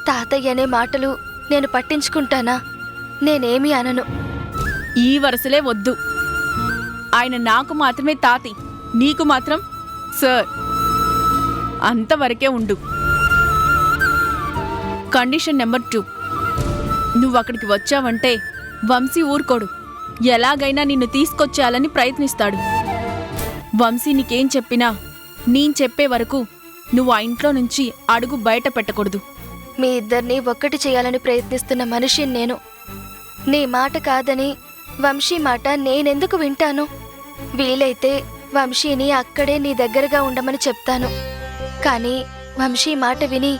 తాతయ్య అనే మాటలు నేను పట్టించుకుంటానా? నేనేమీ అనను. ఈ వరుసలే వద్దు. ఆయన నాకు మాత్రమే తాతి, నీకు మాత్రం సార్. అంతవరకే ఉండు. కండిషన్ నెంబర్ 2, నువ్వు అక్కడికి వచ్చావంటే వంశీ ఊరుకోడు. ఎలాగైనా నిన్ను తీసుకొచ్చేయాలని ప్రయత్నిస్తాడు. వంశీ నీకేం చెప్పినా నేను చెప్పే వరకు నువ్వు ఆ ఇంట్లో నుంచి అడుగు బయట పెట్టకూడదు. మీ ఇద్దరిని ఒక్కటి చేయాలని ప్రయత్నిస్తున్న మనిషిని నేను. నీ మాట కాదని వంశీ మాట నేనెందుకు వింటాను? వీలైతే వంశీని అక్కడే నీ దగ్గరగా ఉండమని చెప్తాను, కానీ వంశీ మాట విని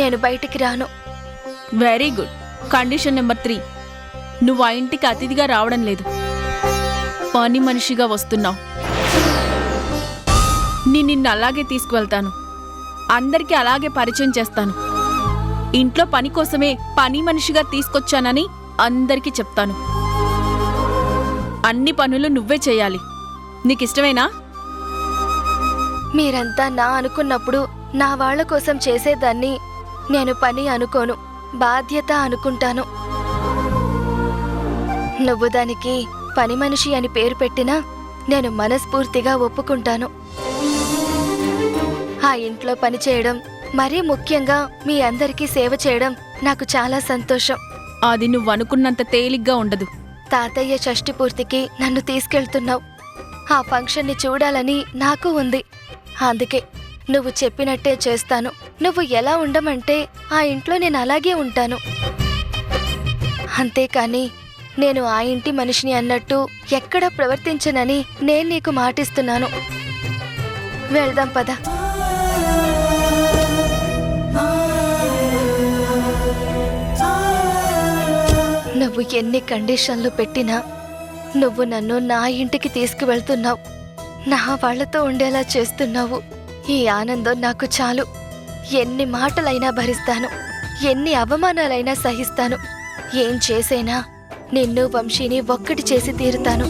నేను బయటికి రాను. Very good. కండిషన్ నెంబర్ 3, నువ్వు ఆ ఇంటికి అతిథిగా రావడం లేదు, పని మనిషిగా వస్తున్నావు. నిన్ను అలాగే తీసుకువెళ్తాను, అందరికీ అలాగే పరిచయం చేస్తాను. ఇంట్లో పని కోసమే పని మనిషిగా తీసుకొచ్చానని అందరికీ చెప్తాను. అన్ని పనులు నువ్వే చేయాలి. నీకిష్టమేనా? మీరంతా నా అనుకున్నప్పుడు నా వాళ్ల కోసం చేసేదాన్ని నేను పని అనుకోను, బాధ్యత అనుకుంటాను. నువ్వు దానికి పని మనిషి అని పేరు పెట్టినా నేను మనస్ఫూర్తిగా ఒప్పుకుంటాను. ఆ ఇంట్లో పని చేయడం, మరీ ముఖ్యంగా మీ అందరికీ సేవ చేయడం నాకు చాలా సంతోషం. అది నువ్వు అనుకున్నంత తేలిగ్గా ఉండదు. తాతయ్య షష్ఠి పూర్తికి నన్ను తీసుకెళ్తున్నావు. ఆ ఫంక్షన్ని చూడాలని నాకు ఉంది. అందుకే నువ్వు చెప్పినట్టే చేస్తాను. నువ్వు ఎలా ఉండమంటే ఆ ఇంట్లో నేను అలాగే ఉంటాను. అంతేకాని నేను ఆ ఇంటి మనిషిని అన్నట్టు ఎక్కడా ప్రవర్తించనని నేను నీకు మాటిస్తున్నాను. వెళ్దాం పద. నువ్వు ఎన్ని కండిషన్లు పెట్టినా నువ్వు నన్ను నా ఇంటికి తీసుకువెళ్తున్నావు, నా వాళ్లతో ఉండేలా చేస్తున్నావు. ఈ ఆనందం నాకు చాలు. ఎన్ని మాటలైనా భరిస్తాను, ఎన్ని అవమానాలైనా సహిస్తాను. ఏం చేసైనా నిన్ను వంశీని ఒక్కటి చేసి తీరుతాను.